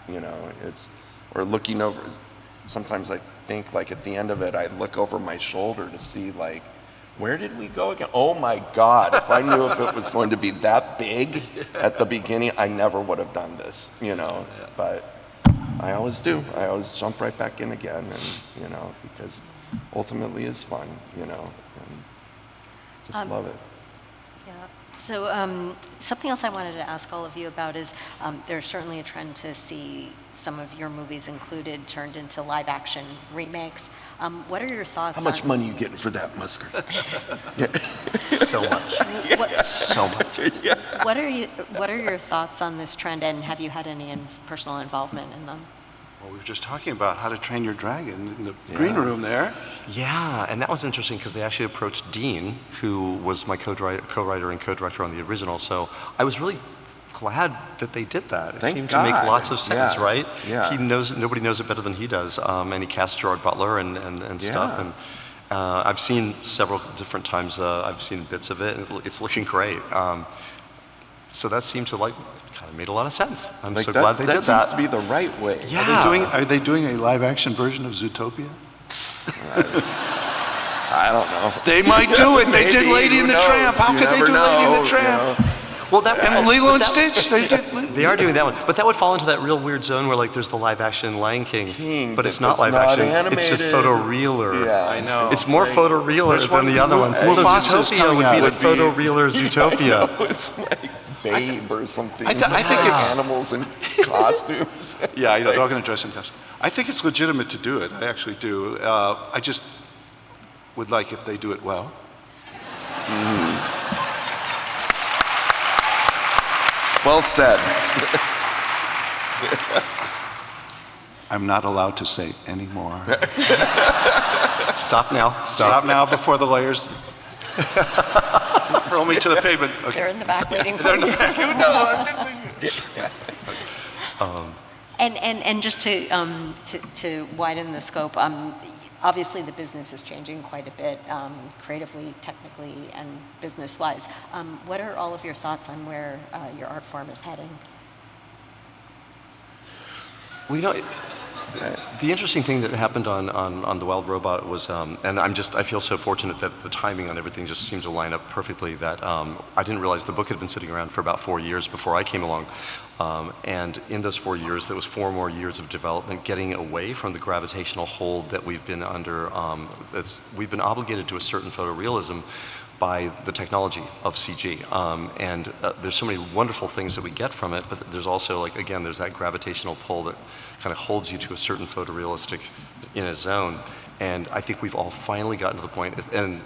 or looking over. Sometimes I think, like, at the end of it, I look over my shoulder to see, like, where did we go again? Oh my God, if I knew if it was going to be that big at the beginning, I never would have done this, but I always do. I always jump right back in again, and because ultimately it's fun, and just love it. Yeah. So something else I wanted to ask all of you about is there's certainly a trend to see some of your movies included turned into live action remakes. What are your thoughts? How much money are you getting for that, Musker? So much. So much. What are your thoughts on this trend, and have you had any personal involvement in them? Well, we were just talking about How to Train Your Dragon in the green room there. Yeah, and that was interesting because they actually approached Dean, who was my co-writer and co-director on the original. So I was really glad that they did that. It Thank seemed God. to make lots of sense, Yeah. right? Yeah. He knows, nobody knows it better than he does. And he cast Gerard Butler and stuff. Yeah. And I've seen several different times. I've seen bits of it, and it's looking great. So that seemed to kind of made a lot of sense. I'm so glad they did that. That seems to be the right way. Yeah. Are they doing a live-action version of Zootopia? I don't know. They might do it. They did Maybe, Lady and who the Tramp. knows? How You could they never do Lady and know, the Tramp? Well, that And Lilo and that- Stitch, they did. They are doing that one, but that would fall into that real weird zone where there's the live-action Lion King, but it's not live-action. It's just animated. photorealer. Yeah. I know. It's more photorealer than the other one. So Mufasa's Zootopia coming would out. be the Would be- photorealer Zootopia. It's like Babe or something. I think it's- animals in costumes. Yeah, they're all going to dress in costume. I think it's legitimate to do it. I actually do. I just would like if they do it well. Well said. I'm not allowed to say any more. Stop now. Stop now before the lawyers throw me to the pavement. Okay. They're in the back waiting for you. And just to widen the scope, obviously the business is changing quite a bit, creatively, technically, and business-wise. What are all of your thoughts on where your art form is heading? Well, the interesting thing that happened on The Wild Robot was, and I feel so fortunate that the timing on everything just seemed to line up perfectly, that I didn't realize the book had been sitting around for about 4 years before I came along. And in those 4 years, there was 4 more years of development, getting away from the gravitational hold that we've been under. We've been obligated to a certain photorealism by the technology of CG. And there's so many wonderful things that we get from it, but there's also, again, there's that gravitational pull that kind of holds you to a certain photorealistic in a zone. And I think we've all finally gotten to the point, and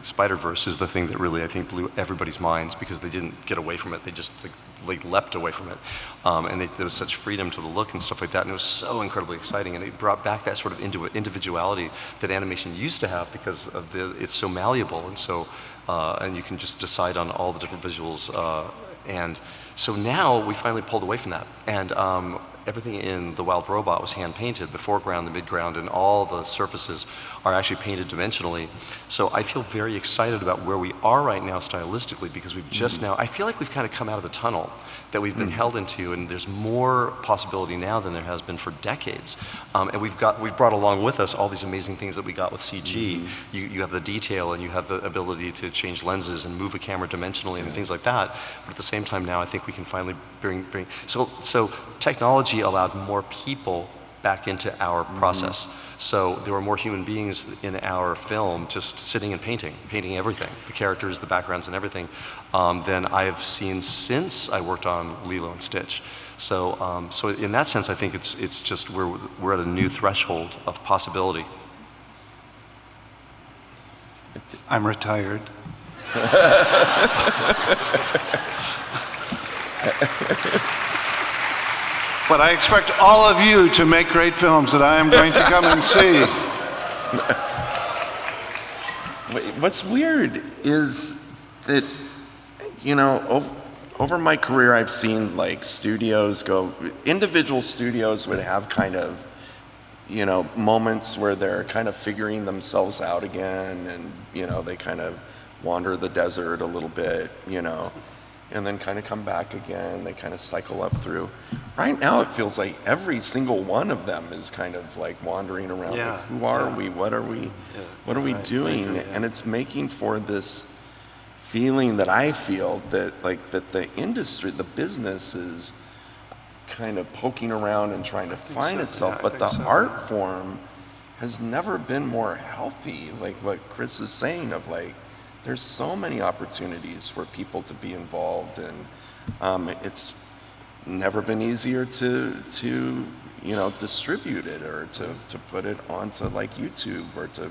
Spider-Verse is the thing that really, I think, blew everybody's minds, because they didn't get away from it, they just leapt away from it. And there was such freedom to the look and stuff like that, and it was so incredibly exciting, and it brought back that sort of individuality that animation used to have, because of it's so malleable, and so, and you can just decide on all the different visuals. And so now we finally pulled away from that. And everything in The Wild Robot was hand painted. The foreground, the midground, and all the surfaces are actually painted dimensionally. So I feel very excited about where we are right now stylistically, because we've just now, I feel like we've kind of come out of the tunnel that we've been held into, and there's more possibility now than there has been for decades. And we've brought along with us all these amazing things that we got with CG. You have the detail, and you have the ability to change lenses and move a camera dimensionally and things like that. But at the same time now, I think we can finally bring so technology allowed more people back into our process. So there were more human beings in our film just sitting and painting everything, the characters, the backgrounds, and everything, than I have seen since I worked on Lilo and Stitch. So, so in that sense, I think it's just we're at a new threshold of possibility. I'm retired. But I expect all of you to make great films that I am going to come and see. What's weird is that, over my career, I've seen individual studios would have kind of, moments where they're kind of figuring themselves out again, and, they kind of wander the desert a little bit, and then kind of come back again. They kind of cycle up through. Right now, it feels like every single one of them is kind of like wandering around. Yeah. Like, who are we? What are we? What are we doing? agree, yeah. And it's making for this feeling that I feel that that the industry, the business is kind of poking around and trying to find so. itself, Yeah, I but the think so. art form has never been more healthy. Like what Chris is saying of there's so many opportunities for people to be involved, and it's never been easier to distribute it or to put it onto like YouTube or to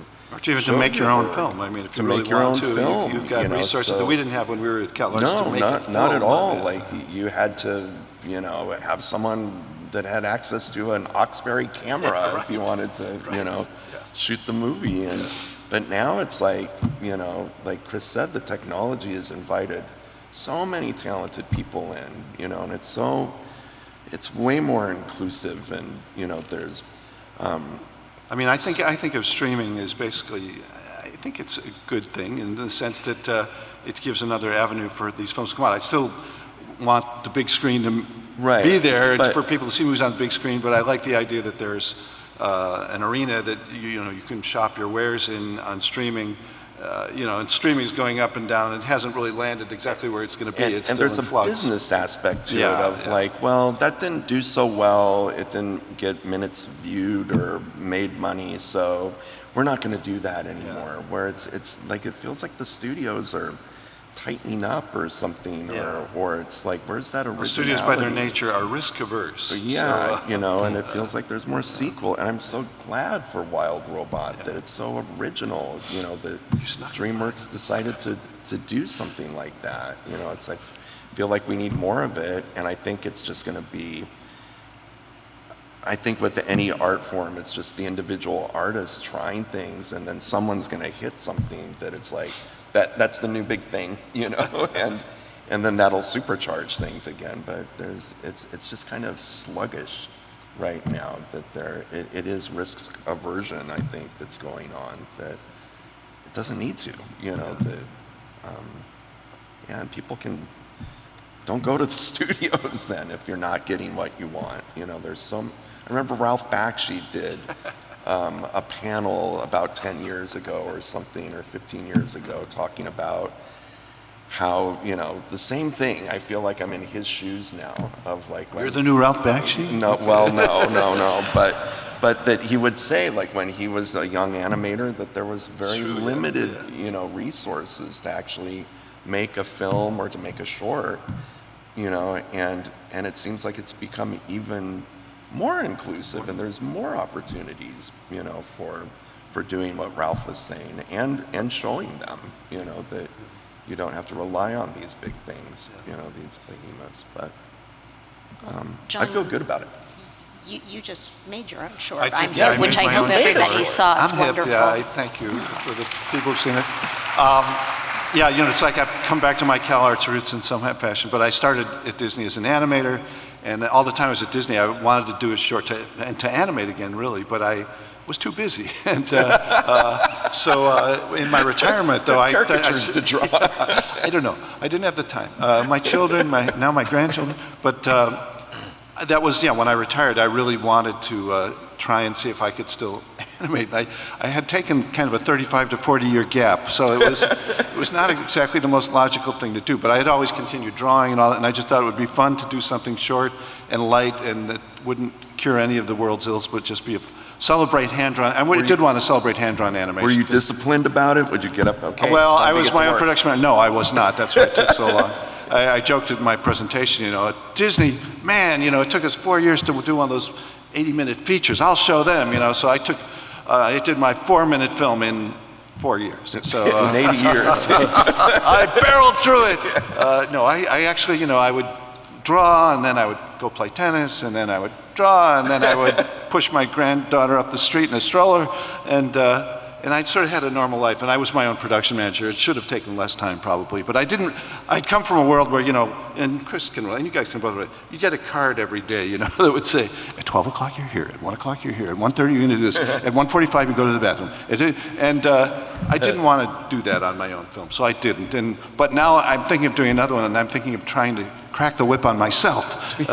even to make your own film. I mean, if you really want to, you've got resources that we didn't have when we were at Cal Arts to make it. Not at all. Like you had to, have someone that had access to an Oxbury camera if you wanted to, shoot the movie. But now it's like, like Chris said, the technology has invited so many talented people in, and it's way more inclusive, and there's. I think of streaming as basically, I think it's a good thing in the sense that it gives another avenue for these films to come out. I still want the big screen to be there for people to see movies on the big screen, but I like the idea that there's an arena that you can shop your wares in on streaming. And streaming is going up and down. It hasn't really landed exactly where it's going to be. It's and still there's in a flux. business aspect to it of like, well, that didn't do so well. It didn't get minutes viewed or made money, so we're not going to do that anymore. Where it's like it feels like the studios are tightening up or something, or it's like, where's that originality? The studios by their nature are risk averse. And it feels like there's more sequel, and I'm so glad for Wild Robot that it's so original, that DreamWorks decided to do something like that. It's like, I feel like we need more of it, and I think it's just going to be, I think with any art form, it's just the individual artist trying things, and then someone's going to hit something that it's like, that's the new big thing, and then that'll supercharge things again. But it's just kind of sluggish right now. That it is risk aversion, I think, that's going on. That it doesn't need to, and people don't go to the studios then if you're not getting what you want. There's some. I remember Ralph Bakshi did. A panel about 10 years ago or something, or 15 years ago, talking about how, the same thing. I feel like I'm in his shoes now of like. You're the new Ralph Bakshi? No, well, no. But that he would say, like when he was a young animator, that there was very limited, resources to actually make a film or to make a short, and it seems like it's become even more inclusive, and there's more opportunities, for doing what Ralph was saying, and showing them, that you don't have to rely on these big things, these behemoths. But John, I feel good about it. You just made your own short, I which I made my hope own everybody short. saw. It's I'm wonderful. hip. I thank you for the people who've seen it. It's like I've come back to my Cal Arts roots in some fashion, but I started at Disney as an animator, and all the time I was at Disney, I wanted to do a short to animate again, really, but I was too busy. And so in my retirement, though, caricatures to draw. I don't know. I didn't have the time. My children, now my grandchildren, but that was, when I retired, I really wanted to try and see if I could still animate. I had taken kind of a 35 to 40 year gap, so it was not exactly the most logical thing to do, but I had always continued drawing and all that, and I just thought it would be fun to do something short and light and that wouldn't cure any of the world's ills, but just be celebrate hand-drawn. I did want to celebrate hand-drawn animation. Were you disciplined about it? Would you get up, okay? Well, I was my own production manager. No, I was not. That's why it took so long. I joked at my presentation, at Disney, man, it took us 4 years to do one of those 80-minute features. I'll show them, so I did my 4-minute film in 4 years. So, in 80 years. I barreled through it. I actually, I would draw, and then I would go play tennis, and then I would draw, and then I would push my granddaughter up the street in a stroller, and I sort of had a normal life, and I was my own production manager. It should have taken less time probably, but I'd come from a world where, and Chris can, and you guys can both, you get a card every day, that would say, at 12 o'clock you're here, at 1 o'clock you're here, at 1:30 you're gonna do this, at 1:45 you go to the bathroom. And I didn't want to do that on my own film, so I didn't. But now I'm thinking of doing another one, and I'm thinking of trying to crack the whip on myself to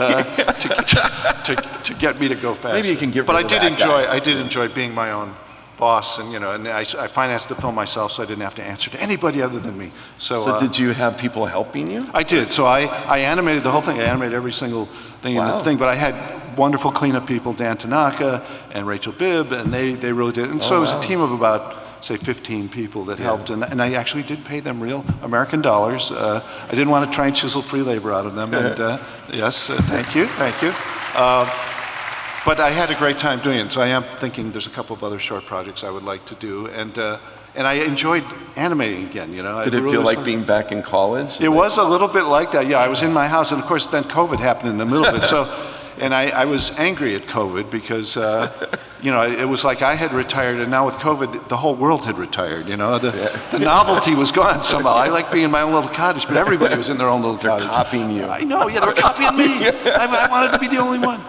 get me to go faster. Maybe you can get rid But of that guy. I did enjoy being my own boss, and and I financed the film myself, so I didn't have to answer to anybody other than me. So did you have people helping you? I did. So I animated the whole thing. I animated every single thing in the thing, but I had wonderful cleanup people, Dan Tanaka and Rachel Bibb, and they really did. And so it was a team of about say 15 people that helped, and I actually did pay them real American dollars. I didn't want to try and chisel free labor out of them, and yes, thank you. But I had a great time doing it, so I am thinking there's a couple of other short projects I would like to do, and I enjoyed animating again, you know. Did it feel like being back in college? It was a little bit like that, yeah. I was in my house, and of course then COVID happened in the middle of it, so, and I was angry at COVID because, you know, it was like I had retired, and now with COVID, the whole world had retired, you know. The novelty was gone somehow. I like being in my own little cottage, but everybody was in their own little cottage. They're copying you. I know, yeah, they were copying me. I wanted to be the only one.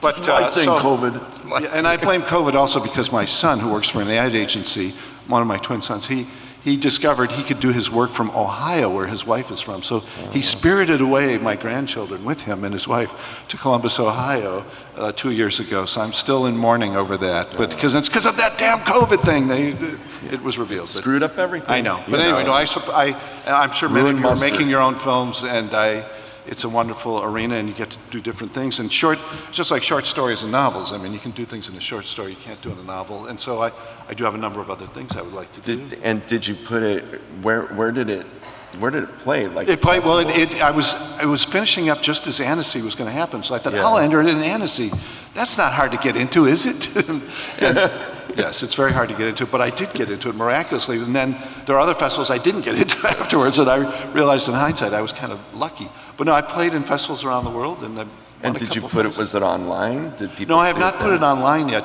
But my thing, COVID. Yeah, and I blame COVID also because my son, who works for an ad agency, one of my twin sons, he discovered he could do his work from Ohio, where his wife is from. So he spirited away my grandchildren with him and his wife to Columbus, Ohio, 2 years ago. So I'm still in mourning over that. But because it's because of that damn COVID thing, it was revealed. It screwed up everything. I know. But anyway, no, I'm sure many of you are making your own films, and it's a wonderful arena, and you get to do different things. And just like short stories and novels, I mean, you can do things in a short story you can't do in a novel. And so I do have a number of other things I would like to do. And did you put it, where did it play? Like it played, well, I was finishing up just as Annecy was going to happen, so I thought, I'll enter it in Annecy. That's not hard to get into, is it? And yes, it's very hard to get into, but I did get into it miraculously. And then there are other festivals I didn't get into afterwards, and I realized in hindsight I was kind of lucky. But no, I played in festivals around the world, and did you put it? Was it online? Did people? No, I have not put it online yet.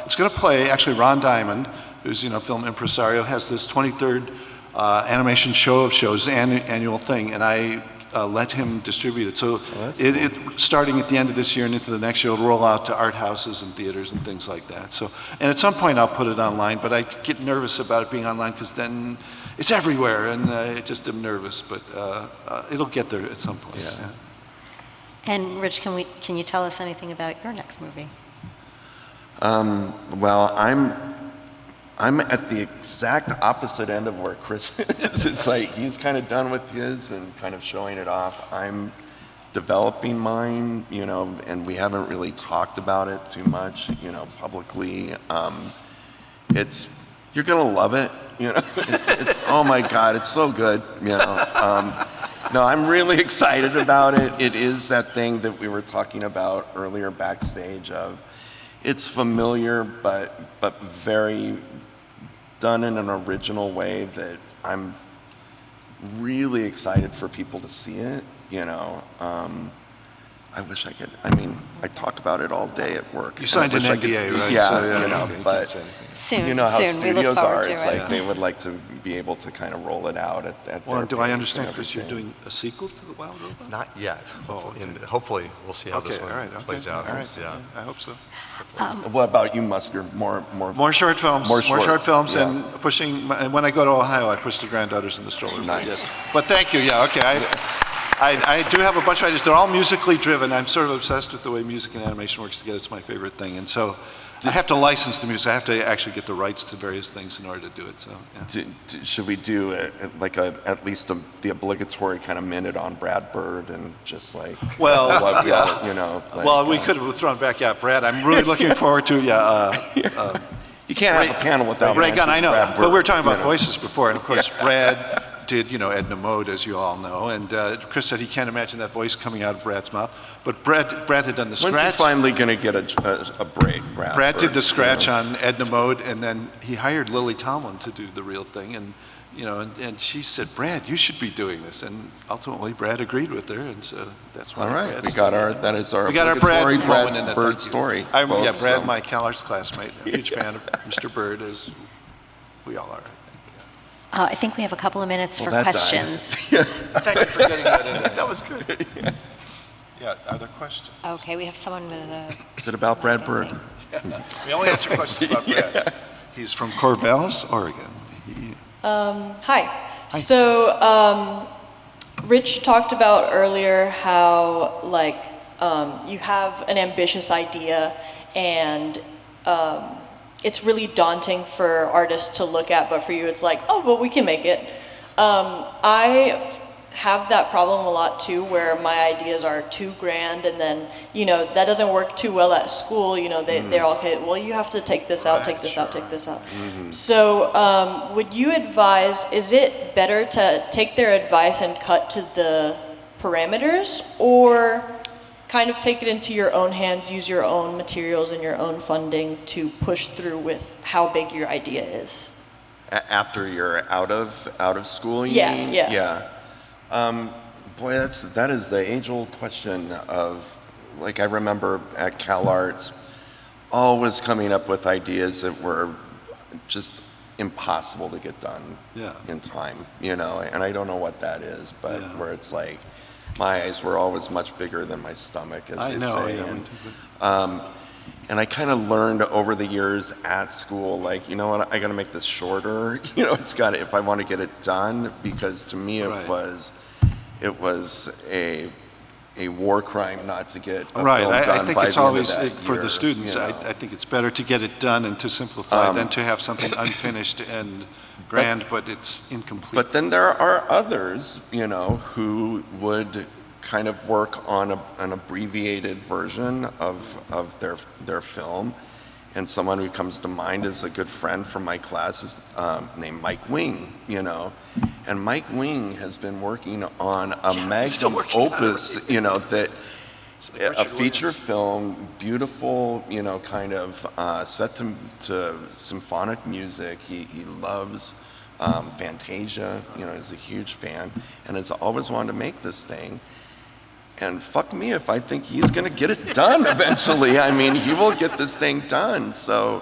It's going to play. Actually, Ron Diamond, who's film impresario, has this 23rd animation show of shows, annual thing, and I let him distribute it. So it starting at the end of this year and into the next year, it'll roll out to art houses and theaters and things like that. So, and at some point I'll put it online, but I get nervous about it being online because then it's everywhere, and I just am nervous. But it'll get there at some point. Yeah. And Rich, can you tell us anything about your next movie? Well, I'm at the exact opposite end of where Chris is. It's like he's kind of done with his and kind of showing it off. I'm developing mine, and we haven't really talked about it too much, publicly. You're gonna love it, It's oh my God, it's so good, No, I'm really excited about it. It is that thing that we were talking about earlier backstage of, it's familiar, but very done in an original way that I'm really excited for people to see it, I wish I could, I talk about it all day at work. You signed an NDA, right? Yeah, So, but soon, you know how soon. studios are, it's like they would like to be able to kind of roll it out at Well, their do I pace understand, and Chris, you're everything. doing a sequel to The Wild Robot? Not yet. okay. And hopefully we'll see how this Okay, one all right, plays out. All right, Yeah. I hope so. What about you, Musker? More short films. More short shorts, films, yeah. and pushing. And when I go to Ohio, I push the granddaughters in the stroller. Nice. Yes. But thank you. Yeah. Okay. I do have a bunch of ideas. They're all musically driven. I'm sort of obsessed with the way music and animation works together. It's my favorite thing. And so I have to license the music. I have to actually get the rights to various things in order to do it. So yeah. Should we do at least the obligatory kind of minute on Brad Bird and just like Well, what we yeah. ought to, Well, we could have thrown back. Yeah, Brad. I'm really looking forward to. you can't have a panel without Ray Gunn, I know. Brad Bird, But we were talking about you know. voices before, and of course, Brad did, Edna Mode, as you all know, and Chris said he can't imagine that voice coming out of Brad's mouth. But Brad had done the scratch. When's he finally going to get a break, Brad? Brad did Bird, the scratch on Edna Mode, and then he hired Lily Tomlin to do the real thing, and and she said, Brad, you should be doing this, and ultimately Brad agreed with her, and so that's why. All right, Brad we is got doing our it. That is our We got our Brad obligatory moment in it. Bird Thank you. story. Yeah, folks, Brad, so. my CalArts classmate, a huge fan of Mr. Bird, as we all are. I think we have a couple of minutes for that died. questions. Thank you for getting that in there. That was good. Yeah, are there questions? Okay, we have someone with a... Is it about Brad Bird? We only answer questions about Brad. He's from Corvallis, Oregon. Hi. So, Rich talked about earlier how, you have an ambitious idea and it's really daunting for artists to look at, but for you it's like, oh, well, we can make it. I have that problem a lot too, where my ideas are too grand, and then, you know, that doesn't work too well at school. You know, they're all, okay, well, you have to take this out, take this out, take this out. So would you advise, is it better to take their advice and cut to the parameters, or kind of take it into your own hands, use your own materials and your own funding to push through with how big your idea is? After you're out of school, you Yeah, mean? yeah. Boy, that is the age-old question of, like, I remember at CalArts always coming up with ideas that were just impossible to get done in time, you know, and I don't know what that is, but where it's like, my eyes were always much bigger than my stomach, as they say. And I kind of learned over the years at school, like, you know what, I got to make this shorter. You know, it's got to, if I want to get it done, because to me it was a war crime not to get a film done I think by it's the end of always, that for year, the students, you know. I think it's better to get it done and to simplify than to have something unfinished and grand, but it's incomplete. But then there are others, you know, who would kind of work on an abbreviated version of their film. And someone who comes to mind is a good friend from my class is named Mike Wing, you know. And Mike Wing has been working on a magnum opus, you know, that a feature film, beautiful, you know, kind of set to symphonic music. He loves Fantasia, you know, he's a huge fan, and has always wanted to make this thing. And fuck me if I think he's gonna get it done eventually. I mean, he will get this thing done. So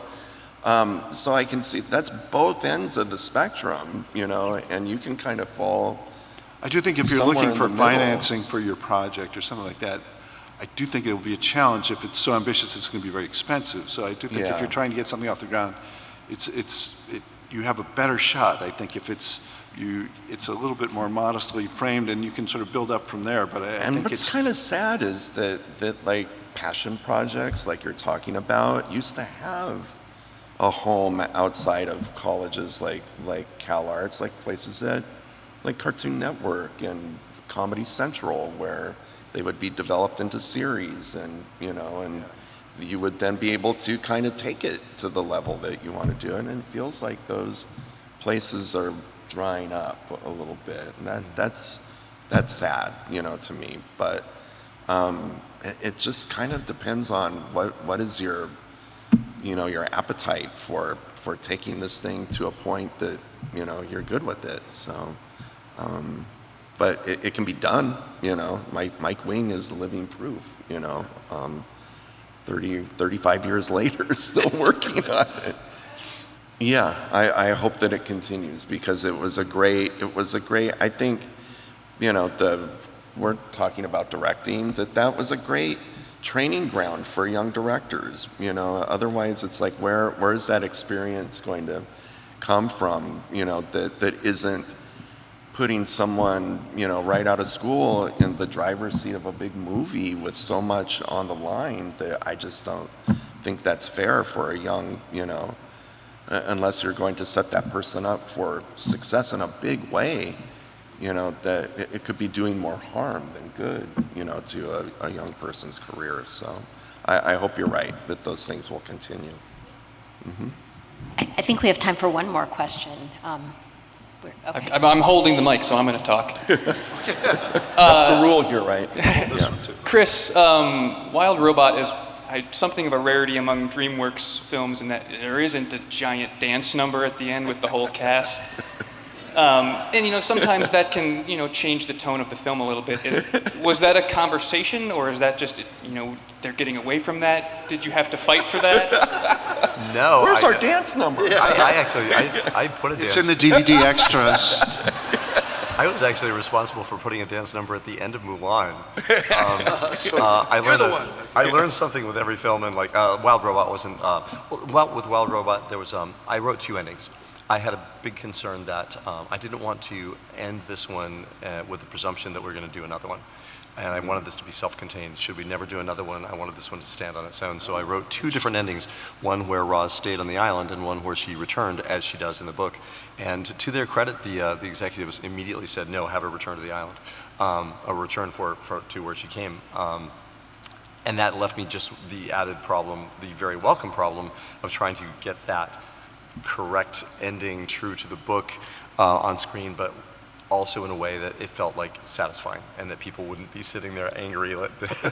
I can see that's both ends of the spectrum, you know, and you can kind of fall. I do think if you're looking for financing for your project or something like that, I do think it will be a challenge. If it's so ambitious, it's going to be very expensive. So I do think if you're trying to get something off the ground, you have a better shot. I think if it's a little bit more modestly framed, and you can sort of build up from there. But I think what's kind of sad is that like passion projects, like you're talking about, used to have a home outside of colleges like CalArts, like places like Cartoon Network and Comedy Central, where they would be developed into series, and you know, and you would then be able to kind of take it to the level that you want to do it. And it feels like those places are drying up a little bit, and that's sad, you know, to me. But it just kind of depends on what is your, you know, your appetite for taking this thing to a point that, you know, you're good with it. So but it can be done, you know. Mike Wing is living proof, you know, 35 years later, still working on it. Yeah, I hope that it continues, because it was a great, I think, you know, we're talking about directing, that was a great training ground for young directors, you know. Otherwise it's like, where is that experience going to come from, you know, that isn't putting someone, you know, right out of school in the driver's seat of a big movie with so much on the line, that I just don't think that's fair for a young, you know, unless you're going to set that person up for success in a big way, you know, that it could be doing more harm than good, you know, to a young person's career. So I hope you're right, that those things will continue. Mm-hmm. I think we have time for one more question. Okay. I'm holding the mic, so I'm going to talk. That's the rule here, right? Yeah. Chris, Wild Robot is something of a rarity among DreamWorks films in that there isn't a giant dance number at the end with the whole cast. And, you know, sometimes that can, you know, change the tone of the film a little bit. Was that a conversation, or is that just, you know, they're getting away from that? Did you have to fight for that? No. Where's our dance number? I put a dance. It's in the DVD extras. I was actually responsible for putting a dance number at the end of Mulan. I learned something with every film, and like Wild Robot wasn't. With Wild Robot, there was. I wrote two endings. I had a big concern that I didn't want to end this one with the presumption that we're going to do another one. and I wanted this to be self-contained. Should we never do another one? I wanted this one to stand on its own. So I wrote 2 different endings, one where Roz stayed on the island and one where she returned, as she does in the book. And to their credit, the executives immediately said, no, have her return to the island, a return to where she came. And that left me just the added problem, the very welcome problem of trying to get that correct ending true to the book on screen, but also in a way that it felt like satisfying, and that people wouldn't be sitting there angry,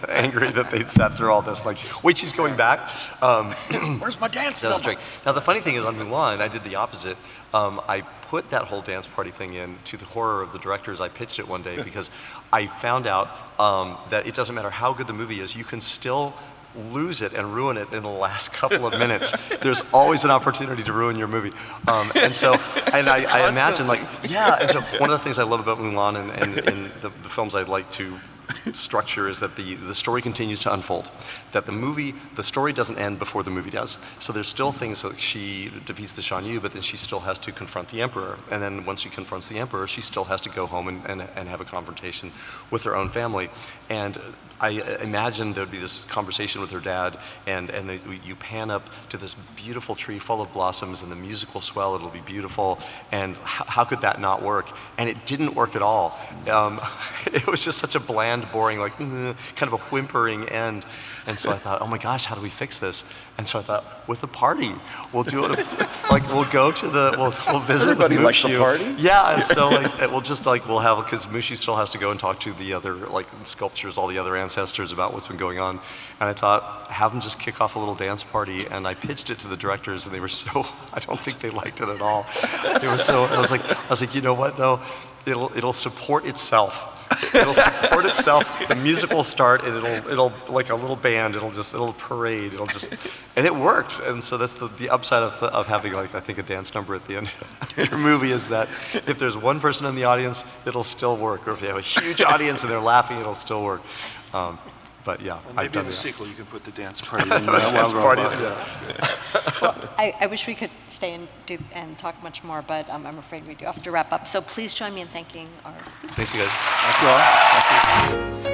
angry that they'd sat through all this, like, wait, she's going back? Where's my dance That was number? trick. Now the funny thing is, on Mulan, I did the opposite. I put that whole dance party thing in, to the horror of the directors. I pitched it one day because I found out that it doesn't matter how good the movie is, you can still lose it and ruin it in the last couple of minutes. There's always an opportunity to ruin your movie. And I imagine, like, yeah, and so one of the things I love about Mulan and the films I like to structure is that the story continues to unfold. That the story doesn't end before the movie does. So there's still things like she defeats the Shan Yu, but then she still has to confront the Emperor. And then once she confronts the Emperor, she still has to go home and have a confrontation with her own family. And I imagine there'd be this conversation with her dad, and you pan up to this beautiful tree full of blossoms, and the music will swell, it'll be beautiful, and how could that not work? And it didn't work at all. It was just such a bland, boring, like, kind of a whimpering end. And so I thought, oh my gosh, how do we fix this? And so I thought, with a party, we'll do it, like, we'll go to we'll visit Everybody with likes a Mushu. party. Yeah, and so, like, we'll have, because Mushu still has to go and talk to the other, like, sculptures, all the other ancestors about what's been going on. And I thought, have them just kick off a little dance party. And I pitched it to the directors, and they were so, I don't think they liked it at all. They were so, I was like, you know what though? It'll support itself. It'll support itself. The music will start, and it'll like a little band. It'll parade. And it worked. And so that's the upside of having, like, I think, a dance number at the end of your movie is that if there's one person in the audience, it'll still work. Or if you have a huge audience and they're laughing, it'll still work. But yeah, Well, I've maybe done in the that. sequel you can put the dance party in Dance party, I wish we could stay and talk much more, but I'm afraid we do have to wrap up. So please join me in thanking our speakers. Thanks, you guys. Thank you all. Thank you.